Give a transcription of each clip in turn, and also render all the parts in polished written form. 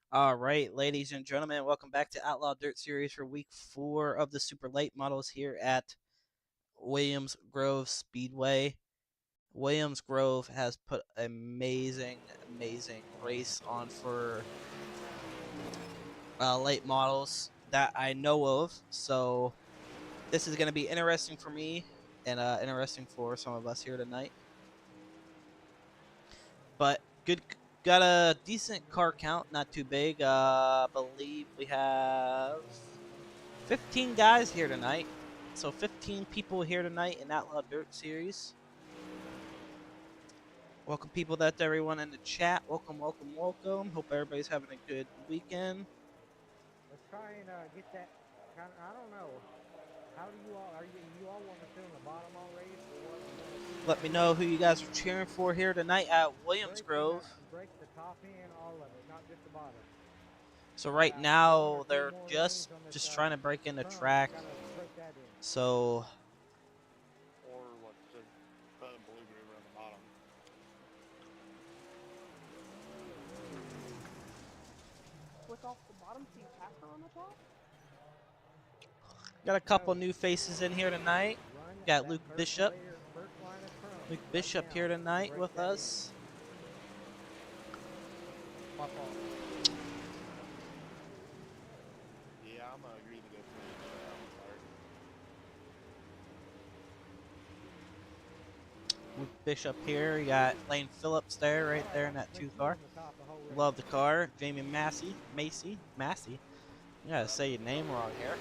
All right, ladies and gentlemen, welcome back to Outlaw Dirt Series for week 4 of the super late models here at Williams Grove Speedway. Williams Grove has put amazing race on for late models that I know of. So this is going to be interesting for me and interesting for some of us here tonight. But got a decent car count, not too big. I believe we have 15 guys here tonight. So 15 people here tonight in Outlaw Dirt Series. Welcome people, that's everyone in the chat. Welcome. Hope everybody's having a good weekend. Let's try and get that kind of, I don't know. How do you all, you all want to sit on the bottom already? Or what? Let me know who you guys are cheering for here tonight at Williams Grove. Break the top end, all of it, not just the bottom. So right One or now two they're more lanes just on this just trying to break in the front. track. Gotta break that in. So Or what the blueberry around the bottom. Click off the bottom so you pass her on the top? got a couple new faces in here tonight. Got Luke Bishop. Luke Bishop here tonight with us. My fault. Yeah, I'm agreeing to go for Luke Bishop here. You got Lane Phillips there, right there in that 2 car. Love the car. Jamie Massey. You gotta say your name wrong here.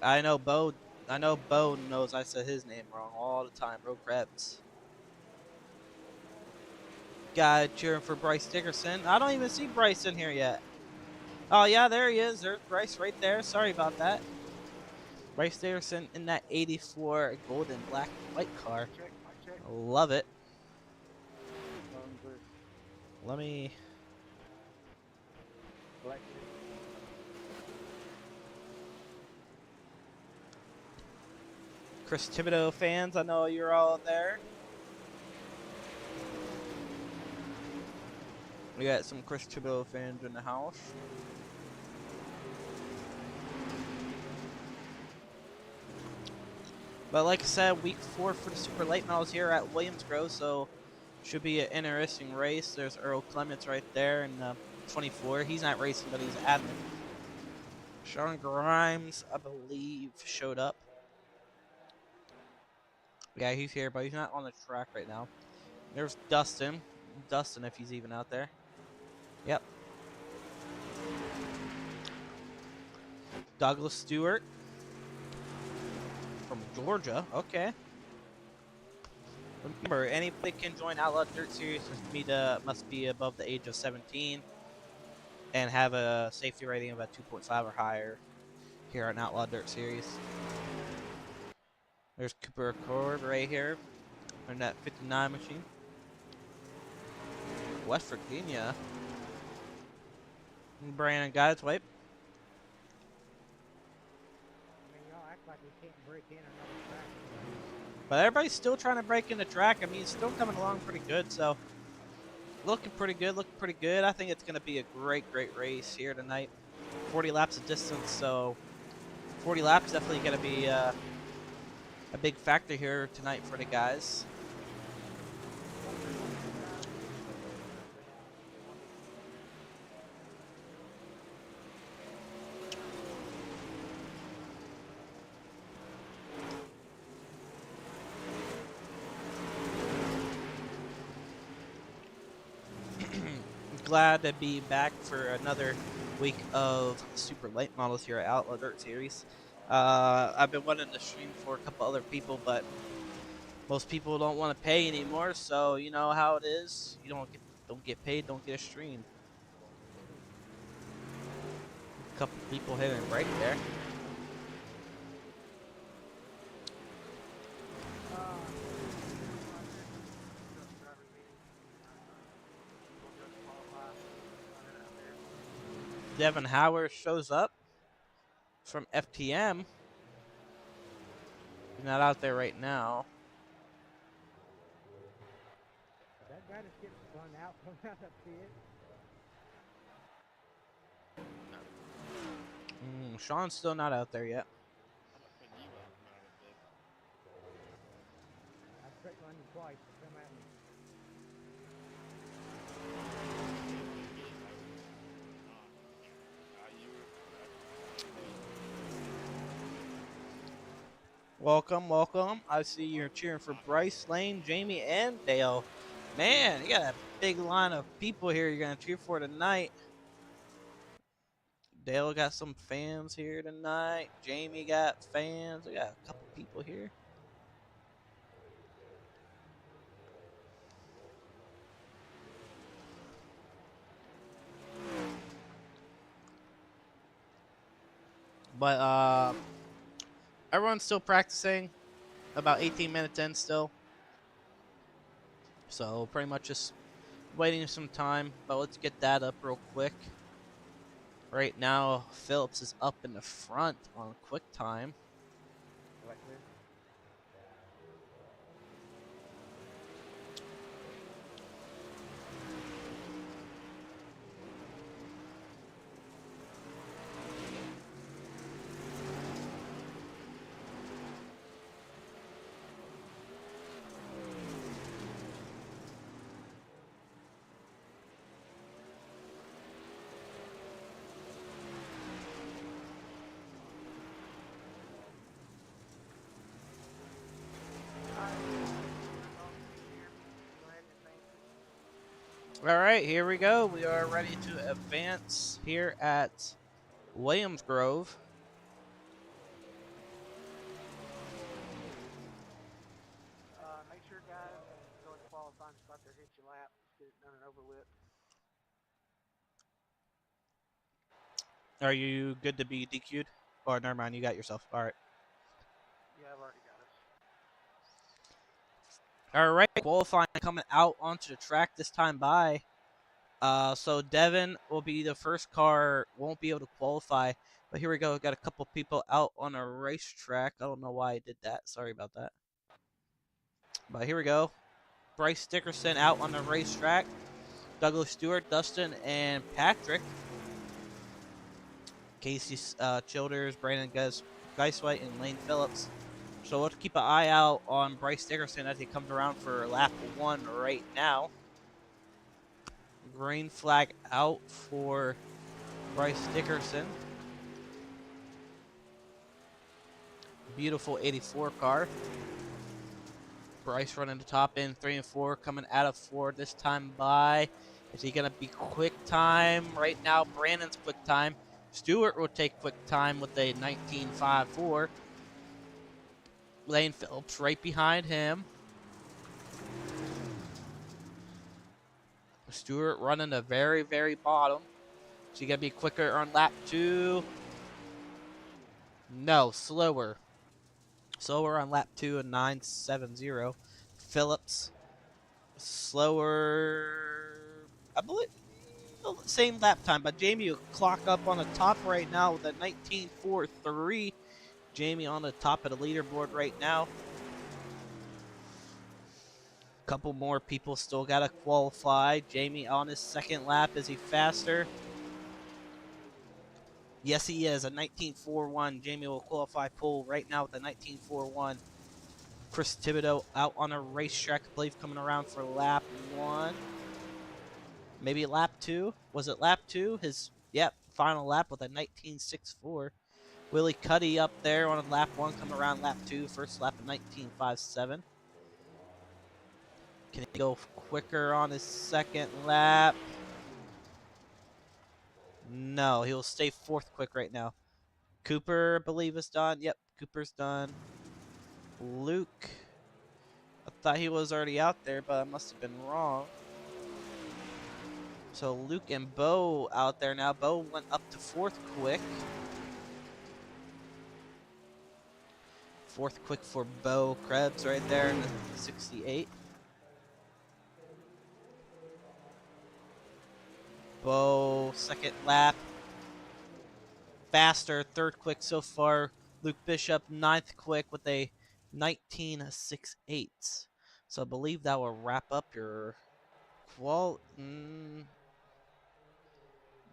I know Bo knows I said his name wrong all the time. Bro Krebs. Guy cheering for Bryce Dickerson. I don't even see Bryce in here yet. Oh yeah, there he is. There's Bryce right there. Sorry about that. Bryce Dickerson in that 84 golden black and white car. Love it. Let me. Chris Thibodeau fans, I know you're all there. We got some Chris Thibodeau fans in the house. But like I said, week 4 for the super late models here at Williams Grove, so should be an interesting race. There's Earl Clements right there in 24. He's not racing, but he's admin. Sean Grimes, I believe, showed up. Yeah, he's here, but he's not on the track right now. There's Dustin. Dustin, if he's even out there. Yep. Douglas Stewart from Georgia. Okay. Remember, anybody can join Outlaw Dirt Series. Must be above the age of 17 and have a safety rating of a 2.5 or higher here on Outlaw Dirt Series. There's Cooper Accord right here in that 59 machine. West Virginia. Brandon Guideswipe. But everybody's still trying to break in the track. I mean, it's still coming along pretty good, so looking pretty good. I think it's going to be a great race here tonight. 40 laps of distance, so 40 laps definitely going to be a big factor here tonight for the guys. Glad to be back for another week of super late models here at Outlaw Dirt Series. I've been wanting to stream for a couple other people, but most people don't want to pay anymore. So you know how it is. You don't get paid, don't get a stream. A couple people hitting a break there. Devin Howard shows up from FTM. He's not out there right now. That guy just gets spun out from that pit. Sean's still not out there yet. How about putting you out from out of it? I straight run you twice, so come at me. Welcome, welcome. I see you're cheering for Bryce, Lane, Jamie, and Dale. Man, you got a big line of people here you're going to cheer for tonight. Dale got some fans here tonight. Jamie got fans. We got a couple people here. But everyone's still practicing. About 18 minutes in still. So pretty much just waiting some time. But let's get that up real quick. Right now, Phillips is up in the front on quick time. What, dude? All right, here we go. We are ready to advance here at Williams Grove. Make sure, guys, go in the qualifying spot there, hit your lap, just get it done and over with. Are you good to be DQ'd? Or never mind, you got yourself. All right. Yeah, I've already got us. All right, qualifying coming out onto the track this time by. So Devin will be the first car, won't be able to qualify. But here we go. Got a couple people out on a racetrack. I don't know why I did that. Sorry about that. But here we go. Bryce Dickerson out on the racetrack. Douglas Stewart, Dustin, and Patrick. Casey Childers, Brandon Geiswhite, and Lane Phillips. So let's keep an eye out on Bryce Dickerson as he comes around for lap 1 right now. Green flag out for Bryce Dickerson. Beautiful 84 car. Bryce running the top end, 3 and 4, coming out of 4 this time by. Is he going to be quick time? Right now, Brandon's quick time. Stewart will take quick time with a 19.54. Lane Phillips right behind him. Stewart running the very, very bottom. Is he going to be quicker on lap 2? No, slower. Slower on lap 2 and 9.70. Phillips slower, I believe, same lap time, but Jamie will clock up on the top right now with a 19.43. Jamie on the top of the leaderboard right now. Couple more people still got to qualify. Jamie on his second lap. Is he faster? Yes, he is. A 19.41. Jamie will qualify pole right now with a 19.41. Chris Thibodeau out on a racetrack, I believe, coming around for lap 1. Maybe lap 2. Was it lap 2? His, final lap with a 19.64. Willie Cuddy up there on lap 1, coming around lap 2. First lap of 19.57. Can he go quicker on his second lap? No, he'll stay 4th quick right now. Cooper, I believe, is done. Yep, Cooper's done. Luke, I thought he was already out there, but I must have been wrong. So Luke and Bo out there now. Bo went up to 4th quick. 4th quick for Bo Krebs right there in the 68. Bo, second lap. Faster, 3rd quick so far. Luke Bishop, 9th quick with a 19.68. So I believe that will wrap up your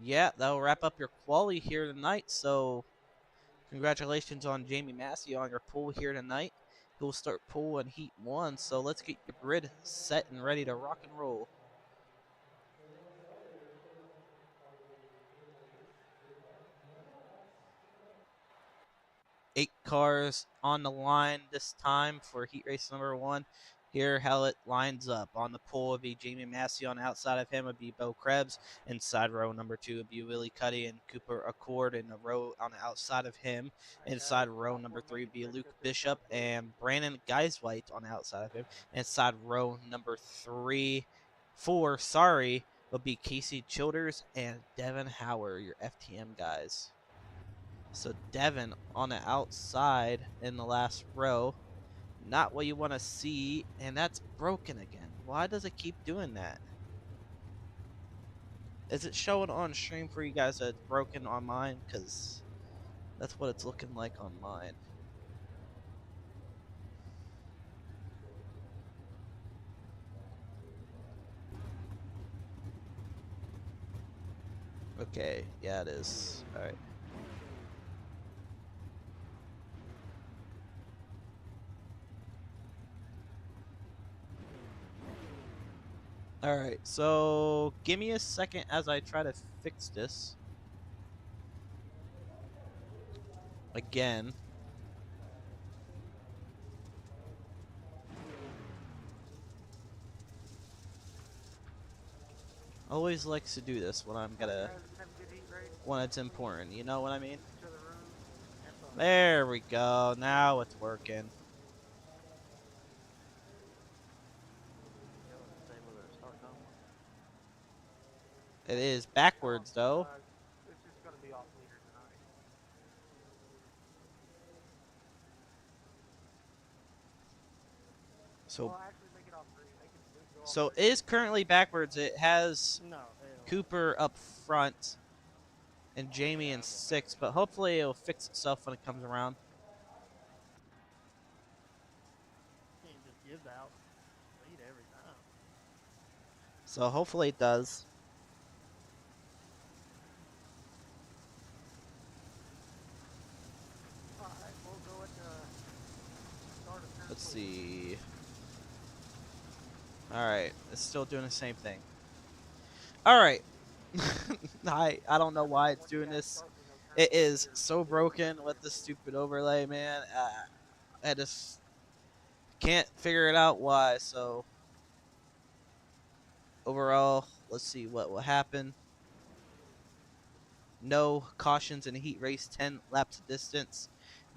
yeah, that will wrap up your quali here tonight. So Congratulations on Jamie Massey on your pull here tonight. He'll start pull in Heat 1, so let's get your grid set and ready to rock and roll. 8 cars on the line this time for heat race number 1. Here how it lines up. On the pole would be Jamie Massey. On the outside of him would be Bo Krebs. Inside row number 2 would be Willie Cuddy and Cooper Accord. In the row on the outside of him. Inside row number 3 would be Luke Bishop and Brandon Geiswhite on the outside of him. Inside row number 4, would be Casey Childers and Devin Howard, your FTM guys. So Devin on the outside in the last row. Not what you want to see, and that's broken again. Why does it keep doing that? Is it showing on stream for you guys that it's broken on mine? Because that's what it's looking like on mine. Okay, yeah it is. Alright. Alright, so give me a second as I try to fix this. Again. Always likes to do this when I'm gonna... when it's important, you know what I mean? There we go, now it's working. It is backwards though. It's just going to be off leader tonight. So, Well, actually, make it off 3. Go off so 3. it is currently backwards. It has No, Cooper up front and Jamie in 6th, but hopefully it'll fix itself when it comes around. can't just give out lead every time. So hopefully it does. All right, we'll go at the start of turn Let's 4. see. Alright, it's still doing the same thing. Alright. I don't know why it's doing this. It is so broken with this stupid overlay, man. I just can't figure it out why, so overall, let's see what will happen. No cautions in heat race, 10 laps of distance.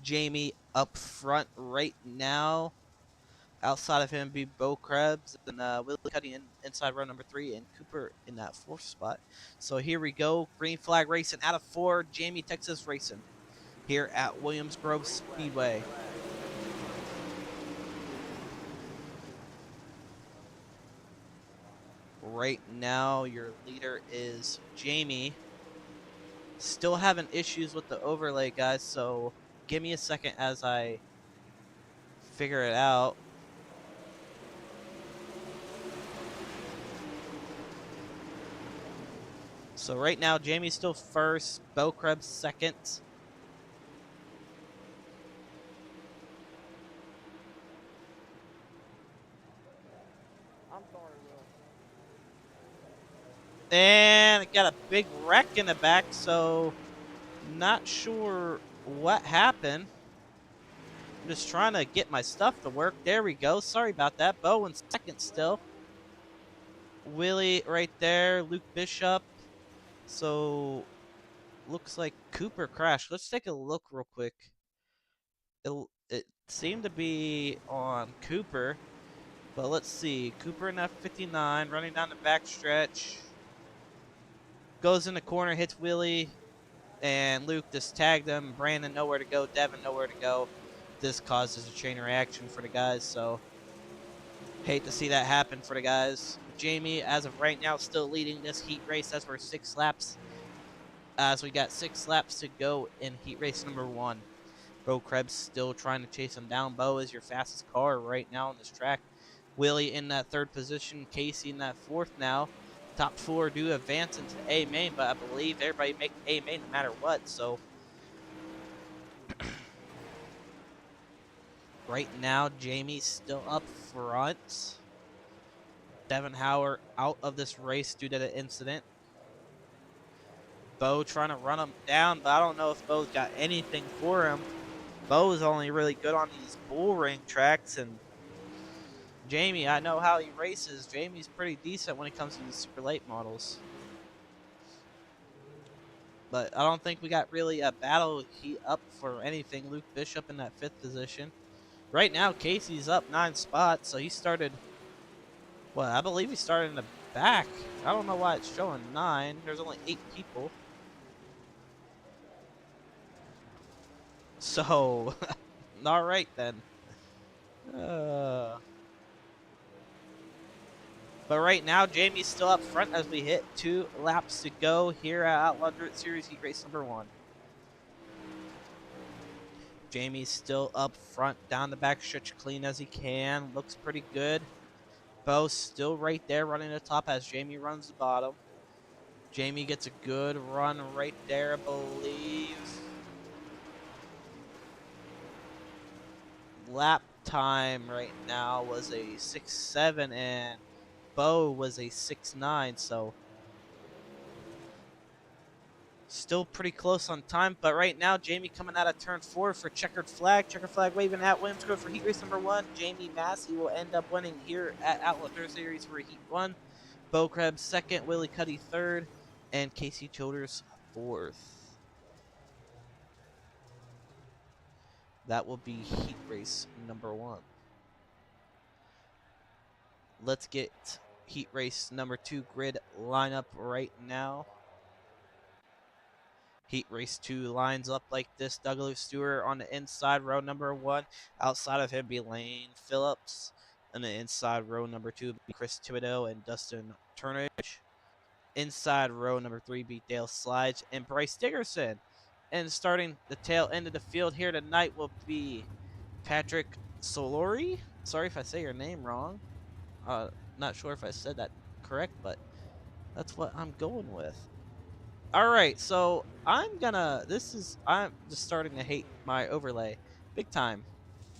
Jamie up front right now. Outside of him be Bo Krebs and Willie Cuddy inside row number 3 and Cooper in that 4th spot. So here we go. Green flag racing out of 4. Jamie, Texas racing here at Williams Grove Speedway. Right now, your leader is Jamie. Still having issues with the overlay, guys, so give me a second as I figure it out. So right now, Jamie's still 1st, Bo Krebs 2nd. I'm sorry, Will. And it got a big wreck in the back, so not sure what happened. I'm just trying to get my stuff to work. There we go. Sorry about that. Bo in 2nd still. Willie right there. Luke Bishop. So looks like Cooper crashed. Let's take a look real quick. It seemed to be on Cooper. But let's see. Cooper in F59 running down the backstretch. Goes in the corner, hits Willie, and Luke just tagged him. Brandon nowhere to go, Devin nowhere to go. This causes a chain reaction for the guys, so hate to see that happen for the guys. Jamie, as of right now, still leading this heat race as we're 6 laps. As we got 6 laps to go in heat race number 1. Bo Krebs still trying to chase him down. Bo is your fastest car right now on this track. Willie in that 3rd position. Casey in that 4th now. Top 4 do advance into A main, but I believe everybody make A main no matter what. So Right now, Jamie's still up front. Devin Howard out of this race due to the incident. Bo trying to run him down, but I don't know if Bo's got anything for him. Bo is only really good on these bull ring tracks, and Jamie, I know how he races. Jamie's pretty decent when it comes to the super late models. But I don't think we got really a battle heat up for anything. Luke Bishop in that 5th position. Right now, Casey's up 9 spots, so he started, well, I believe he started in the back. I don't know why it's showing 9. There's only 8 people. So, all right then. But right now, Jamie's still up front as we hit 2 laps to go here at Outlaw Dirt Series Heat Race number 1. Jamie's still up front, down the back stretch clean as he can. Looks pretty good. Bo's still right there running the top as Jamie runs the bottom. Jamie gets a good run right there, I believe. Lap time right now was a 6.7 and Bo was a 6.9, so still pretty close on time. But right now, Jamie coming out of turn 4 for checkered flag. Checkered flag waving at Williams Grove for heat race number 1. Jamie Massey will end up winning here at Outlaw Dirt Series for heat 1. Bo Krebs 2nd, Willie Cuddy 3rd, and Casey Childers 4th. That will be heat race number 1. Let's get heat race number 2 grid lineup right now. Heat race 2 lines up like this. Douglas Stewart on the inside row number 1. Outside of him be Lane Phillips. And the inside row number 2 be Chris Thibodeau and Dustin Turnage. Inside row number 3 be Dale Slides and Bryce Dickerson. And starting the tail end of the field here tonight will be Patrick Solori. Sorry if I say your name wrong. Not sure if I said that correct, but that's what I'm going with. All right, so I'm just starting to hate my overlay. Big time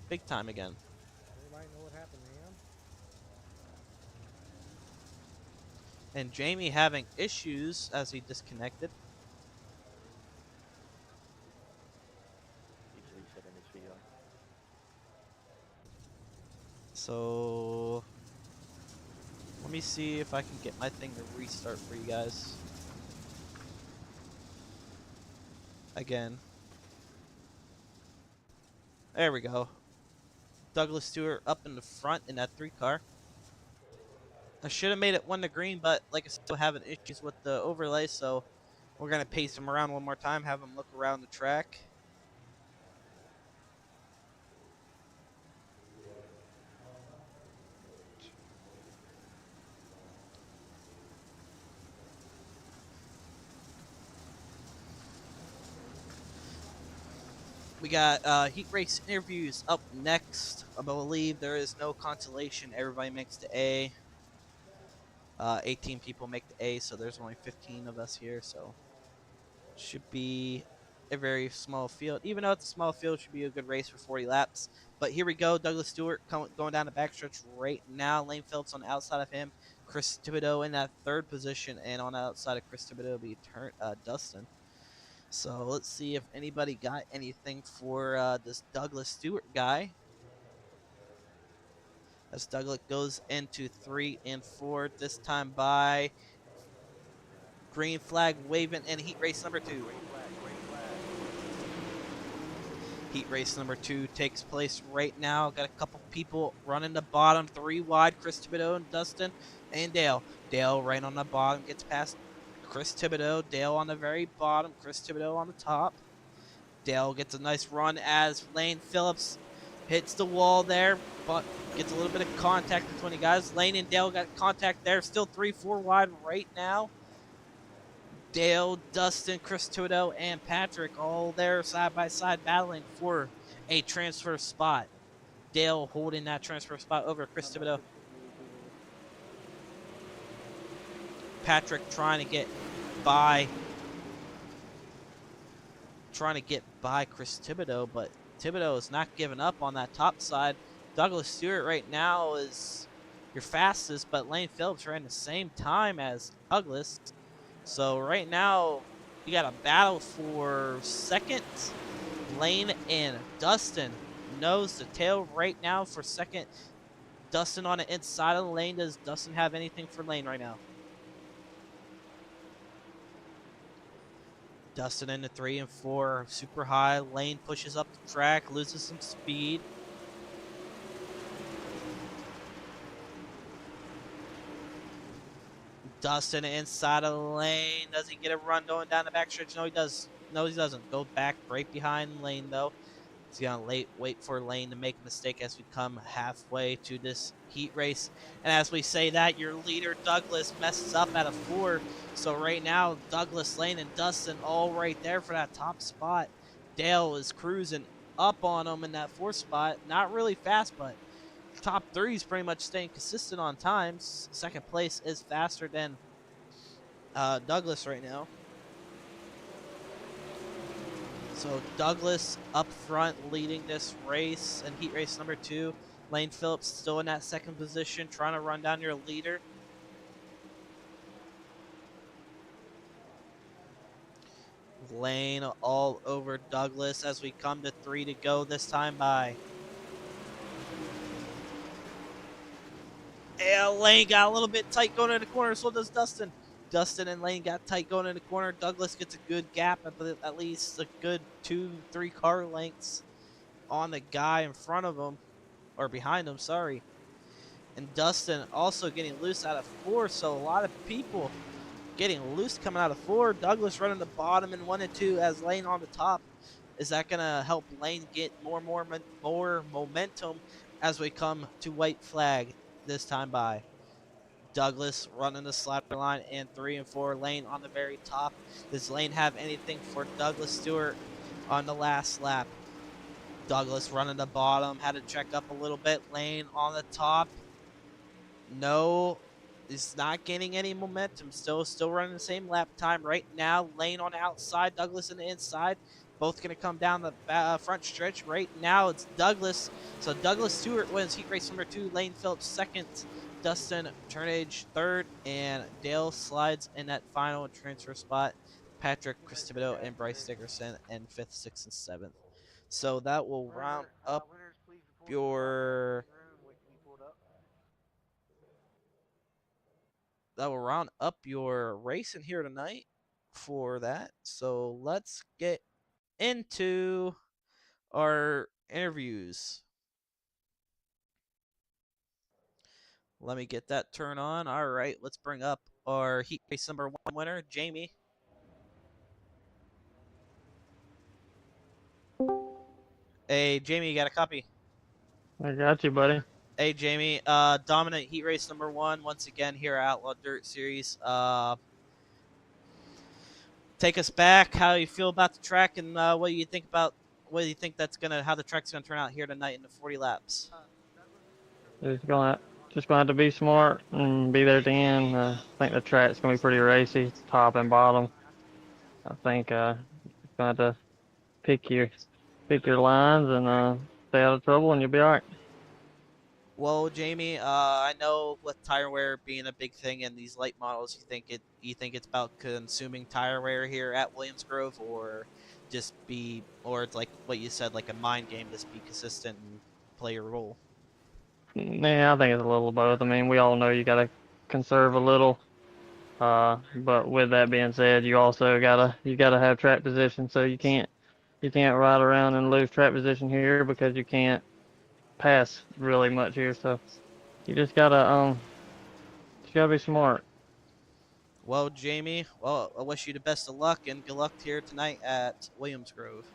again. Anybody know what happened to him? And Jamie having issues as he disconnected. He's resetting his VR. So let me see if I can get my thing to restart for you guys. Again. There we go. Douglas Stewart up in the front in that 3 car. I should have made it 1 to green, but like I said, still having issues with the overlay, so we're going to pace him around one more time, have him look around the track. We got heat race interviews up next. I believe there is no consolation. Everybody makes the A. 18 people make the A, so there's only 15 of us here, so should be a very small field. Even though it's a small field, should be a good race for 40 laps. But here we go. Douglas Stewart going down the backstretch right now. Lane Phillips on the outside of him. Chris Thibodeau in that 3rd position, and on the outside of Chris Thibodeau will be Dustin. So let's see if anybody got anything for this Douglas Stewart guy. As Douglas goes into 3 and 4, this time by green flag waving in heat race number 2. Green flag. Heat race number 2 takes place right now. Got a couple people running the bottom, 3 wide. Chris Thibodeau and Dustin and Dale. Dale right on the bottom gets past Chris Thibodeau. Dale on the very bottom. Chris Thibodeau on the top. Dale gets a nice run as Lane Phillips hits the wall there, but gets a little bit of contact between the guys. Lane and Dale got contact there. Still 3-4 wide right now. Dale, Dustin, Chris Thibodeau, and Patrick all there side by side battling for a transfer spot. Dale holding that transfer spot over Chris Thibodeau. Patrick trying to get by Chris Thibodeau, but Thibodeau is not giving up on that top side. Douglas Stewart right now is your fastest, but Lane Phillips ran the same time as Douglas. So right now, you got a battle for second. Lane and Dustin nose to tail right now for second. Dustin on the inside of the lane. Does Dustin have anything for Lane right now? Dustin into 3 and 4, super high. Lane pushes up the track, loses some speed. Dustin inside of the lane. Does he get a run going down the backstretch? No, he does. No, he doesn't. Go back right behind Lane, though. He's going to wait for Lane to make a mistake as we come halfway to this heat race. And as we say that, your leader, Douglas, messes up at a 4. So right now, Douglas, Lane, and Dustin all right there for that top spot. Dale is cruising up on him in that 4th spot. Not really fast, but top 3 is pretty much staying consistent on times. Second place is faster than Douglas right now. So Douglas up front leading this race and heat race number 2. Lane Phillips still in that second position, trying to run down your leader. Lane all over Douglas as we come to 3 to go this time by. Yeah, Lane got a little bit tight going in the corner, so does Dustin. Dustin and Lane got tight going in the corner. Douglas gets a good gap, at least a good 2-3 car lengths on the guy in front of him, or behind him, sorry. And Dustin also getting loose out of 4, so a lot of people getting loose coming out of 4. Douglas running the bottom in 1 and 2 as Lane on the top. Is that going to help Lane get more momentum as we come to white flag this time by? Douglas running the slider line in 3 and 4. Lane on the very top. Does Lane have anything for Douglas Stewart on the last lap? Douglas running the bottom. Had to check up a little bit. Lane on the top. No, he's not gaining any momentum. Still running the same lap time right now. Lane on the outside, Douglas on the inside. Both going to come down the front stretch. Right now, it's Douglas. So Douglas Stewart wins heat race number 2. Lane Phillips second. Dustin Turnage third. And Dale slides in that final transfer spot. Patrick Cristibido and Bryce Dickerson in 5th, 6th, and 7th. So that will round up Winners, please report to the your room, wait to be pulled up. that will round up your racing here tonight for that. So let's get into our interviews. Let me get that turn on. All right, let's bring up our heat race number 1 winner, Jamie. Hey, Jamie, you got a copy? I got you, buddy. Hey, Jamie. Dominant heat race number 1 once again here at Outlaw Dirt Series. Take us back. How you feel about the track, and what do you think how the track's gonna turn out here tonight in the 40 laps? Just gonna have to be smart and be there at the end. I think the track's gonna be pretty racy, top and bottom. I think just gonna have to pick your lines and stay out of trouble, and you'll be all right. Well, Jamie, I know with tire wear being a big thing in these light models, you think it's about consuming tire wear here at Williams Grove, or or it's like what you said, like a mind game, just be consistent and play your role. Yeah, I think it's a little of both. I mean, we all know you gotta conserve a little. But with that being said, you gotta have track position, so you can't ride around and lose track position here because you can't pass really much here. So you just gotta be smart. Well, Jamie, I wish you the best of luck and good luck here tonight at Williams Grove.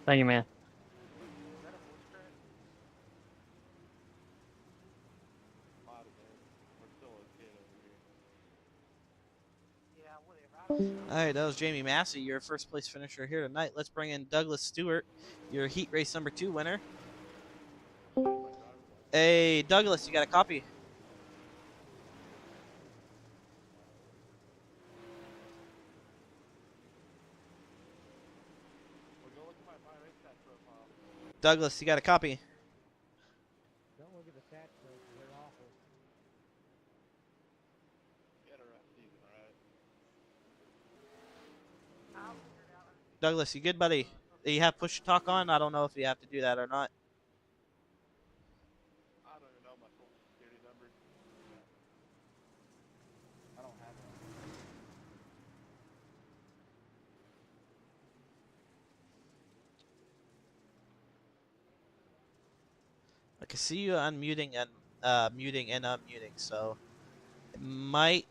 Thank you, man. Is that a voice crack? Might have been. We're still a kid over here. Yeah, whatever. I don't know. All right, that was Jamie Massey, your first place finisher here tonight. Let's bring in Douglas Stewart, your heat race number 2 winner. My driver's license. Hey, Douglas, you got a copy? Well, go look at my race track profile. Douglas, you got a copy? Don't look at the stats though, 'cause they're awful. He had a rough season, alright? I'll figure it out. Let me see. Douglas, you good, buddy? Do you have push to talk on? I don't know if you have to do that or not. I don't even know my social security number. I don't have one. I can see you unmuting and muting and unmuting, so it might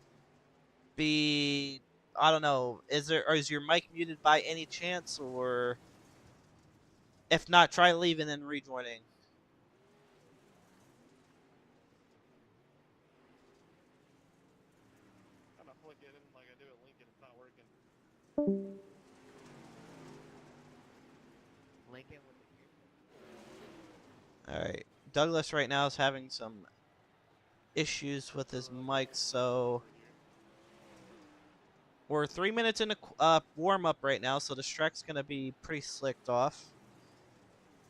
be. I don't know. Is there or is your mic muted by any chance, or if not, try leaving and rejoining. Trying to flick it in like I do at Lincoln. It's not working. Lincoln with the gear. All right, Douglas right now is having some issues with his mic, so we're 3 minutes into warm up right now, so the Shrek's gonna be pretty slicked off.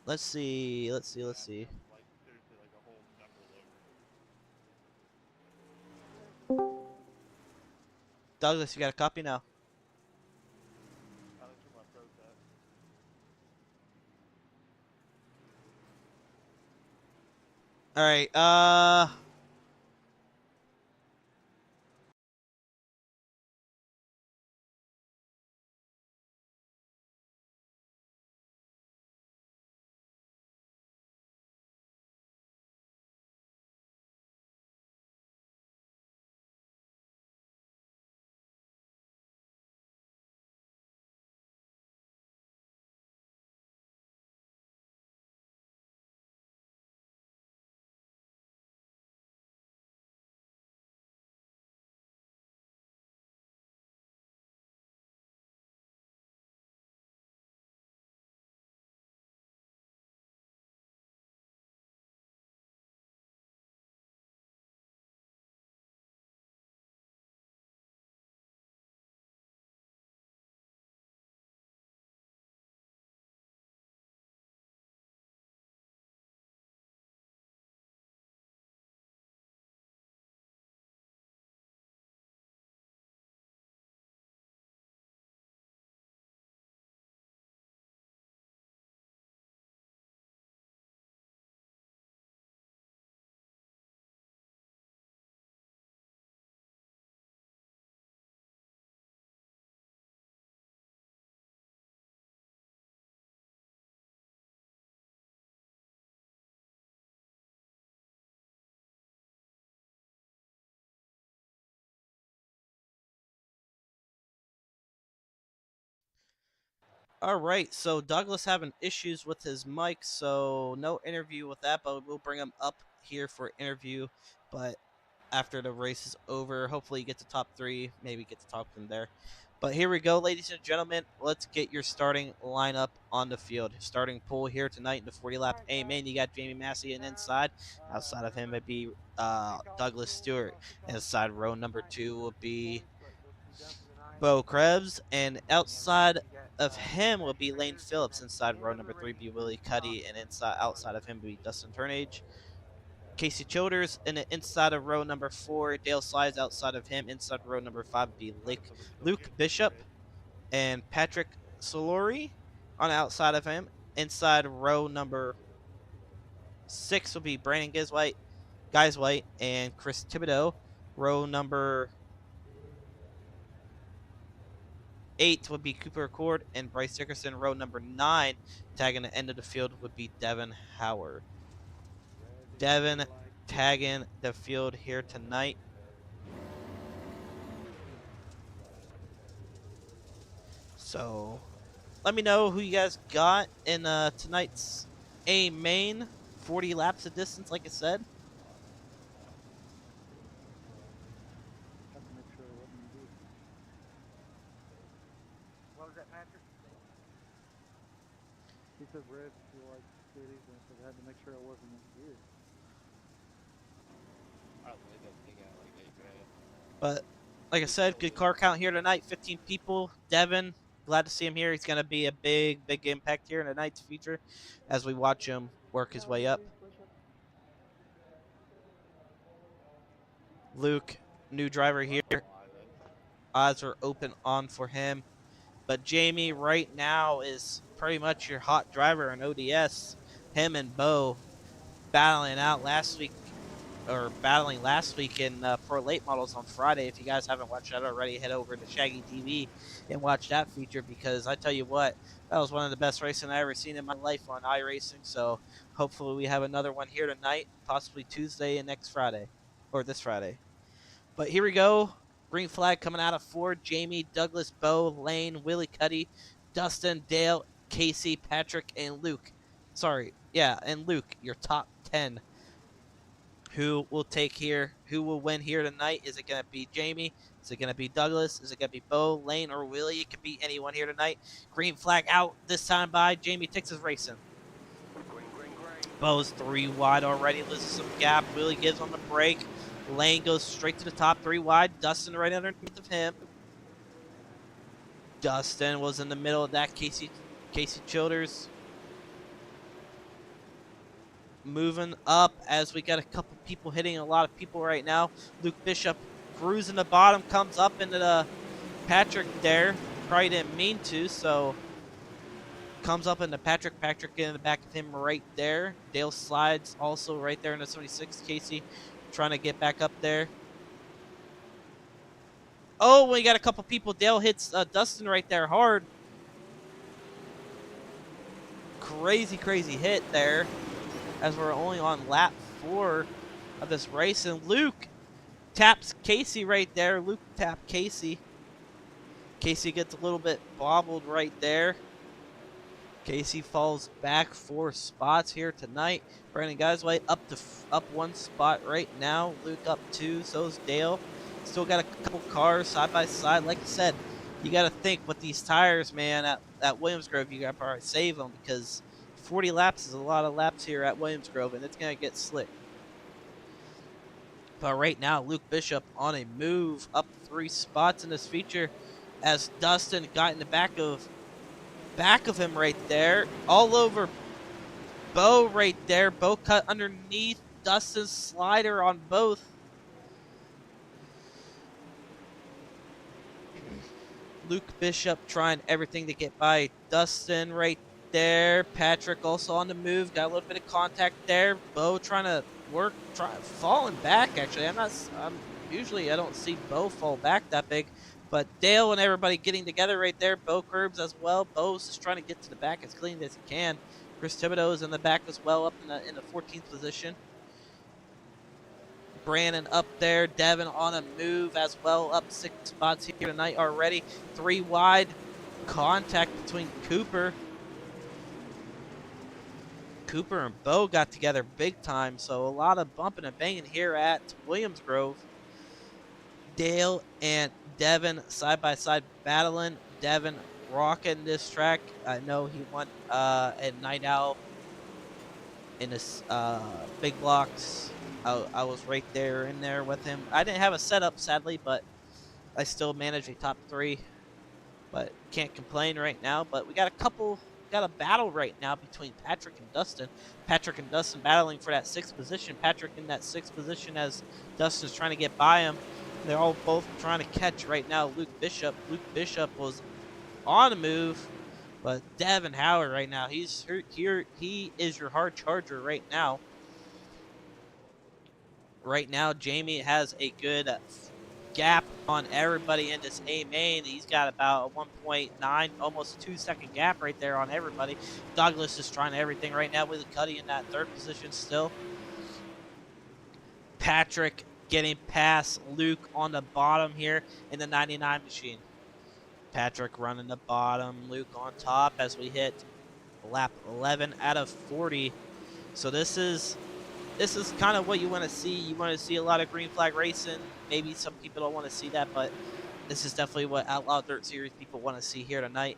Let's see. Let's see. Let's see. I'm like seriously like a whole number lower. Douglas, you got a copy now? I think from my pro set. All right. All right, so Douglas having issues with his mic, so no interview with that, but we'll bring him up here for interview. But after the race is over, hopefully you get to top three, maybe get to talk to him there. But here we go, ladies and gentlemen. Let's get your starting lineup on the field. Starting pool here tonight in the 40 lap Alright, A guys. main. You got Jamie Massey and Time. inside. Outside of him Remember, would be kickoff Douglas school. Stewart. Kickoff Inside school row is number tonight. 2 will 6 be points, but supposed to be done for the night. Bo Krebs, and And outside you got of 10 him will be Lane administrators, and Phillips. that's Inside the end row of the number 3 race. will be Willie Kickoff Cuddy, and is outside of him will be Dustin Turnage. Casey Childers, and then inside of row number 4, Dale Slides. Outside of him, inside row number 5 would be So we're still Luke getting through the Bishop race. and Patrick Solori. On the outside of him, inside row number 6 will be Brandon Guyswhite, and Chris Thibodeau. Row number 8 would be Cooper Accord and Bryce Dickerson. Row number 9, tagging the end of the field, would be Devin Howard. Devin tagging the field here tonight. So let me know who you guys got in tonight's A main. 40 laps of distance, like I said. Have to make sure it wasn't indeed. What was that, Patrick? He said red feel like cities, and so I had to make sure it wasn't in here. Probably that they got like 8 grand. But like I said, good car count here tonight. 15 people. Devin glad to see him here. He's going to be a big impact here in tonight's feature as we watch him work his way up. Luke, new driver here. Odds are open on for him. But Jamie right now is pretty much your hot driver in ODS. Him and Bo battling last week in Pro Late Models on Friday. If you guys haven't watched that already, head over to Shaggy TV and watch that feature, because I tell you what, that was one of the best racing I ever seen in my life on iRacing. So hopefully we have another one here tonight, possibly Tuesday and next Friday, or this Friday. But here we go. Green flag coming out of Ford. Jamie, Douglas, Bo, Lane, Willie Cuddy, Dustin, Dale, Casey, Patrick, and Luke. And Luke, your top 10. Who will win here tonight? Is it going to be Jamie? Is it going to be Douglas? Is it going to be Bo, Lane, or Willie? It could be anyone here tonight. Green flag out this time by Jamie Texas Racing. Bo's 3 wide already, loses some gap. Willie gives on the brake. Lane goes straight to the top, 3 wide. Dustin right underneath of him. Dustin was in the middle of that. Casey Childers moving up as we got a couple people hitting a lot of people right now. Luke Bishop cruising the bottom, comes up into the Patrick there. Probably didn't mean to, so comes up into Patrick. Patrick in the back of him right there. Dale slides also right there in the 76. Casey trying to get back up there. Oh, we got a couple people. Dale hits Dustin right there hard. Crazy hit there, as we're only on lap 4 of this race. And Luke taps Casey right there. Luke tapped Casey. Casey gets a little bit bobbled right there. Casey falls back 4 spots here tonight. Brandon Guysway up 1 spot right now. Luke up 2, so's Dale. Still got a couple cars side by side. Like I said, you got to think with these tires, man, at Williams Grove, you got to probably save them, because 40 laps is a lot of laps here at Williams Grove, and it's going to get slick. But right now, Luke Bishop on a move up 3 spots in this feature, as Dustin got in the back of him right there, all over Bo right there. Bo cut underneath Dustin's slider on both. Luke Bishop trying everything to get by Dustin right there. Patrick also on the move, got a little bit of contact there. Bo trying to falling back actually. Usually I don't see Bo fall back that big. But Dale and everybody getting together right there. Bo curbs as well. Bo's just trying to get to the back as clean as he can. Chris Thibodeau is in the back as well, up in the 14th position. Brandon up there. Devin on a move as well, up 6 spots here tonight already. 3 wide. Contact between Cooper and Bo got together big time, so a lot of bumping and banging here at Williams Grove. Dale and Devin side by side battling. Devin rocking this track. I know he won at Night Owl in this big blocks. I was right there in there with him. I didn't have a setup sadly, but I still managed a top 3. But can't complain right now. But we got a battle right now between Patrick and Dustin. Patrick and Dustin battling for that 6th position. Patrick in that 6th position as Dustin's trying to get by him. They're all both trying to catch right now Luke Bishop. Luke Bishop was on the move, but Devin Howard right now, he's here. He is your hard charger right now. Right now, Jamie has a good gap on everybody in this A main. He's got about a 1.9, almost 2-second gap right there on everybody. Douglas is trying everything right now with Cuddy in that 3rd position still. Patrick getting past Luke on the bottom here in the 99 machine. Patrick running the bottom, Luke on top as we hit lap 11 out of 40. So this is kind of what you want to see. You want to see a lot of green flag racing. Maybe some people don't want to see that, but this is definitely what Outlaw Dirt Series people want to see here tonight.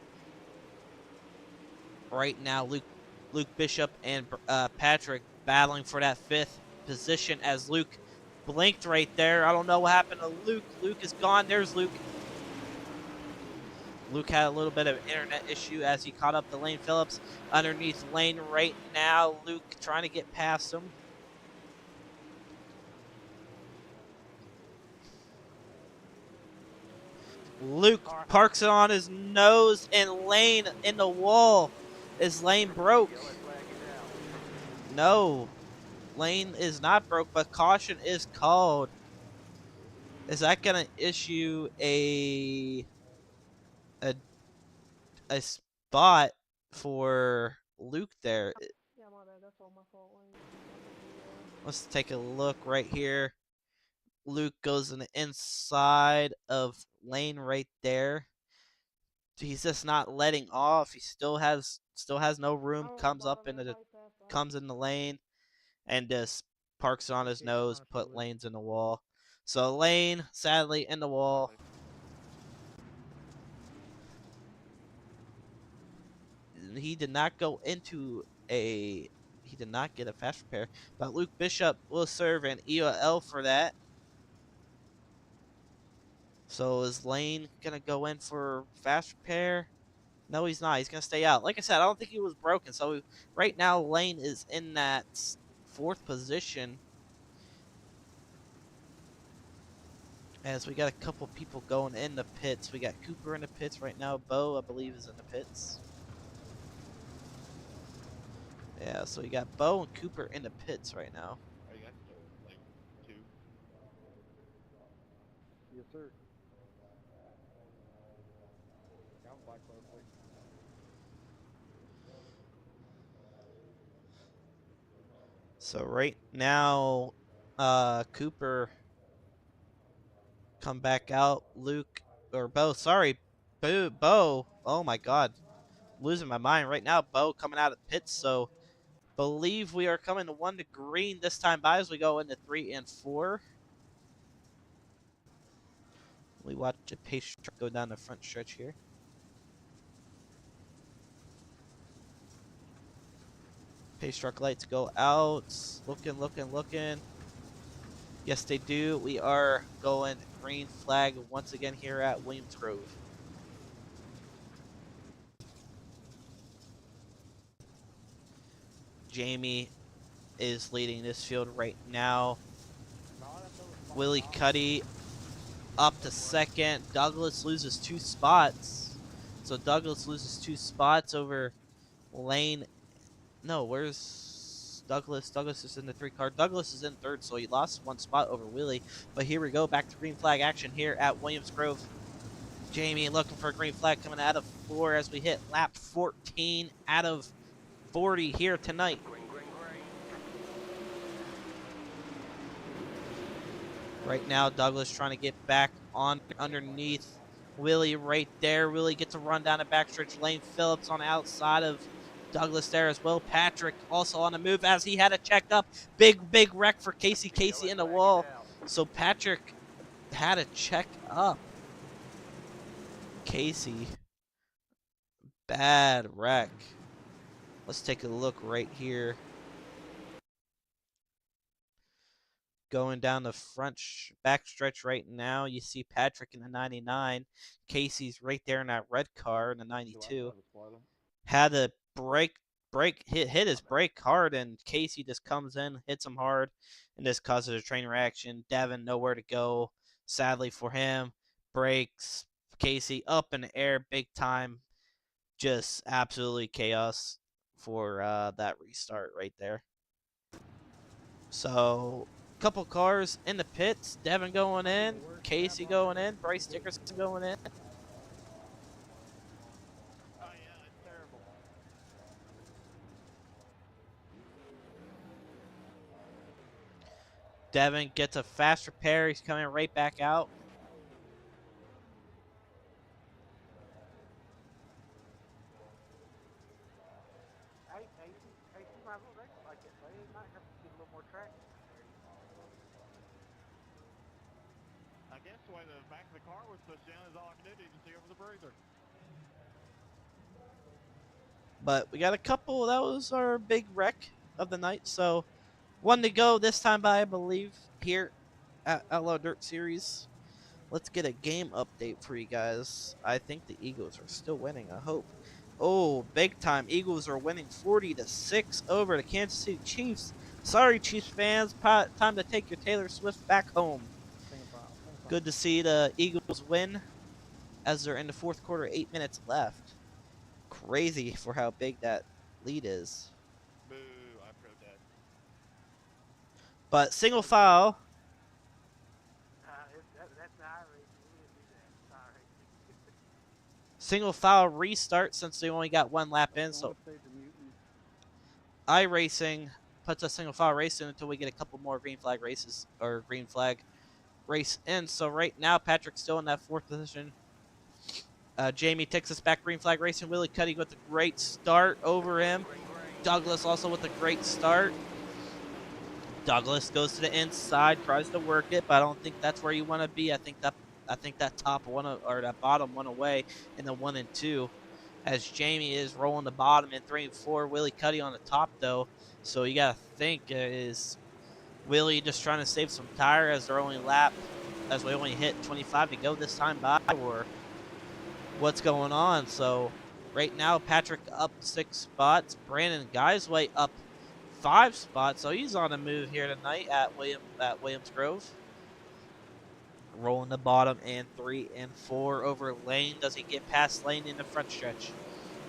Right now, Luke Bishop and Patrick battling for that 5th position as Luke blinked right there. I don't know what happened to Luke. Luke is gone. There's Luke. Luke had a little bit of internet issue as he caught up to Lane Phillips underneath Lane right now. Luke trying to get past him. Luke parks it on his nose, and Lane in the wall. Is Lane broke? No, Lane is not broke, but caution is called. Is that going to issue a a spot for Luke there? Yeah, my bad. That's all my fault. Let's take a look right here. Luke goes in the inside of Lane right there. He's just not letting off. He still has no room. Comes in the lane and just parks on his Okay, nose. honestly, Put with Lanes in the wall. So Lane sadly in the wall. He did not go into a. He did not get a fast repair, but Luke Bishop will serve an EOL for that. So is Lane gonna go in for fast repair? No, he's not. He's gonna stay out. Like I said, I don't think he was broken. So right now, Lane is in that fourth position. As we got a couple people going in the pits. We got Cooper in the pits right now. Bo, I believe, is in the pits. Yeah, so we got Bo and Cooper in the pits right now. I got like 2. yes, sir. Sounds like mostly. So right now, Cooper come back out. Luke or Bo, sorry, Bo. Oh my God, losing my mind right now. Bo coming out of the pits. So believe we are coming to 1 to green this time by as we go into 3 and 4. We watch a pace truck go down the front stretch here. Pace truck lights go out. Looking. Yes, they do. We are going green flag once again here at Williams Grove. Jamie is leading this field right now. Willie Cuddy up to second. Douglas loses 2 spots. So Douglas loses 2 spots over Lane. No, where's Douglas? Douglas is in the 3 car. Douglas is in third, so he lost 1 spot over Willie. But here we go, back to green flag action here at Williams Grove. Jamie looking for a green flag coming out of 4 as we hit lap 14 out of 40 here tonight. Right now, Douglas trying to get back on underneath Willie right there. Willie gets a run down the backstretch lane. Phillips on the outside of Douglas there as well. Patrick also on the move as he had a check up. Big wreck for Casey. Casey in the wall. So Patrick had a check up. Casey. Bad wreck. Let's take a look right here. Going down the front back stretch right now, you see Patrick in the 99. Casey's right there in that red car in the 92. Had to hit his brake hard, and Casey just comes in, hits him hard, and this causes a train reaction. Devin nowhere to go, sadly for him. Brakes, Casey up in the air big time. Just absolutely chaos for that restart right there. So couple cars in the pits. Devin going in, Casey going in, Bryce Dickerson going in. Oh yeah, it's terrible. Devin gets a fast repair. He's coming right back out. Hey, you might as well make it like it. They might have to get a little more traction in there. I guess the way the back of the car was pushed down is all I can do to even see over the bruiser. But we got a couple. That was our big wreck of the night. So 1 to go this time by, I believe, here at Outlaw Dirt Series. Let's get a game update for you guys. I think the Eagles are still winning. I hope. Oh, big time! Eagles are winning 40-6 over the Kansas City Chiefs. Sorry, Chiefs fans. Time to take your Taylor Swift back home. Single file, single file. Good to see the Eagles win as they're in the fourth quarter. 8 minutes left. Crazy for how big that lead is. Boo! I protest. But single file. That's iRacing. We didn't do that. Sorry. Single file restart since they only got one lap in. So iRacing puts a single file race in until we get a couple more green flag races or green flag race in. So right now, Patrick's still in that fourth position. Jamie takes us back green flag racing. Willie Cuddy with a great start over him. Douglas also with a great start. Douglas goes to the inside, tries to work it, but I don't think that's where you want to be. I think that top one or that bottom one away in the 1 and 2. As Jamie is rolling the bottom in 3 and 4. Willie Cuddy on the top though. So you gotta think, is Willie just trying to save some tire as they're only as we only hit 25 to go this time by, or what's going on? So right now Patrick up 6 spots. Brandon Geisway up 5 spots. So he's on a move here tonight at Williams Grove. Rolling the bottom in 3 and 4 over Lane. Does he get past Lane in the front stretch?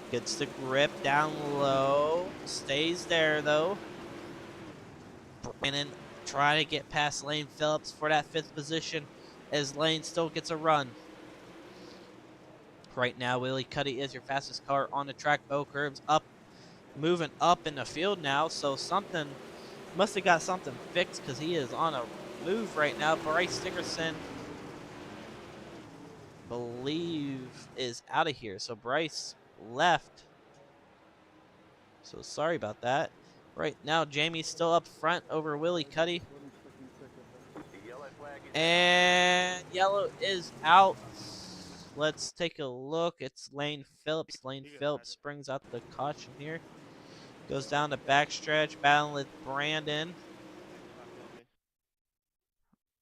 Gets the grip down low. Stays there though. Brandon trying to get past Lane Phillips for that 5th position as Lane still gets a run. Right now, Willie Cuddy is your fastest car on the track. Bo Curbs up, moving up in the field now. So something must have got something fixed because he is on a move right now. Bryce Dickerson, believe, is out of here. So Bryce left. So sorry about that. Right now, Jamie's still up front over Willie Cuddy. And yellow is out. Let's take a look. It's Lane Phillips. Lane Phillips brings out the caution here. Goes down the backstretch, battling with Brandon.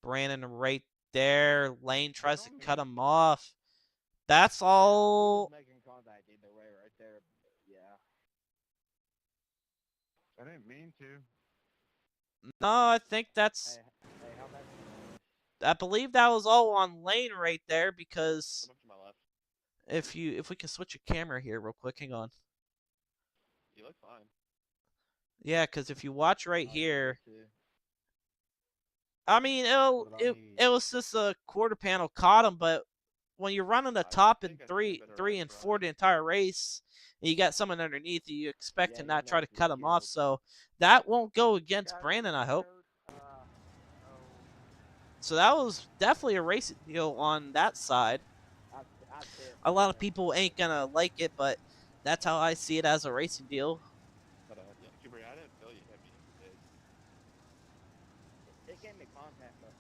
Brandon right there. Lane tries to cut him off. That's all. Making contact either way right there. Yeah. I didn't mean to. No, I think that's. Hey, how about I believe that was all on Lane right there because Come up to my left. if we can switch a camera here real quick, hang on. You look fine. Yeah, because if you watch right here, too. I mean it was just a quarter panel caught him, but when you're running the top in think I three did better and right 4 the entire race, and you got someone underneath you, you expect to Yeah, not you try know, to cut him you off. know. So that won't go against Guys, Brandon, I hope. code, So that was definitely a racing deal on that side. I tip. A lot of people ain't gonna like it, but that's how I see it as a racing deal. But yeah, Cooper, I didn't feel you hit me. You did. It gave me contact, but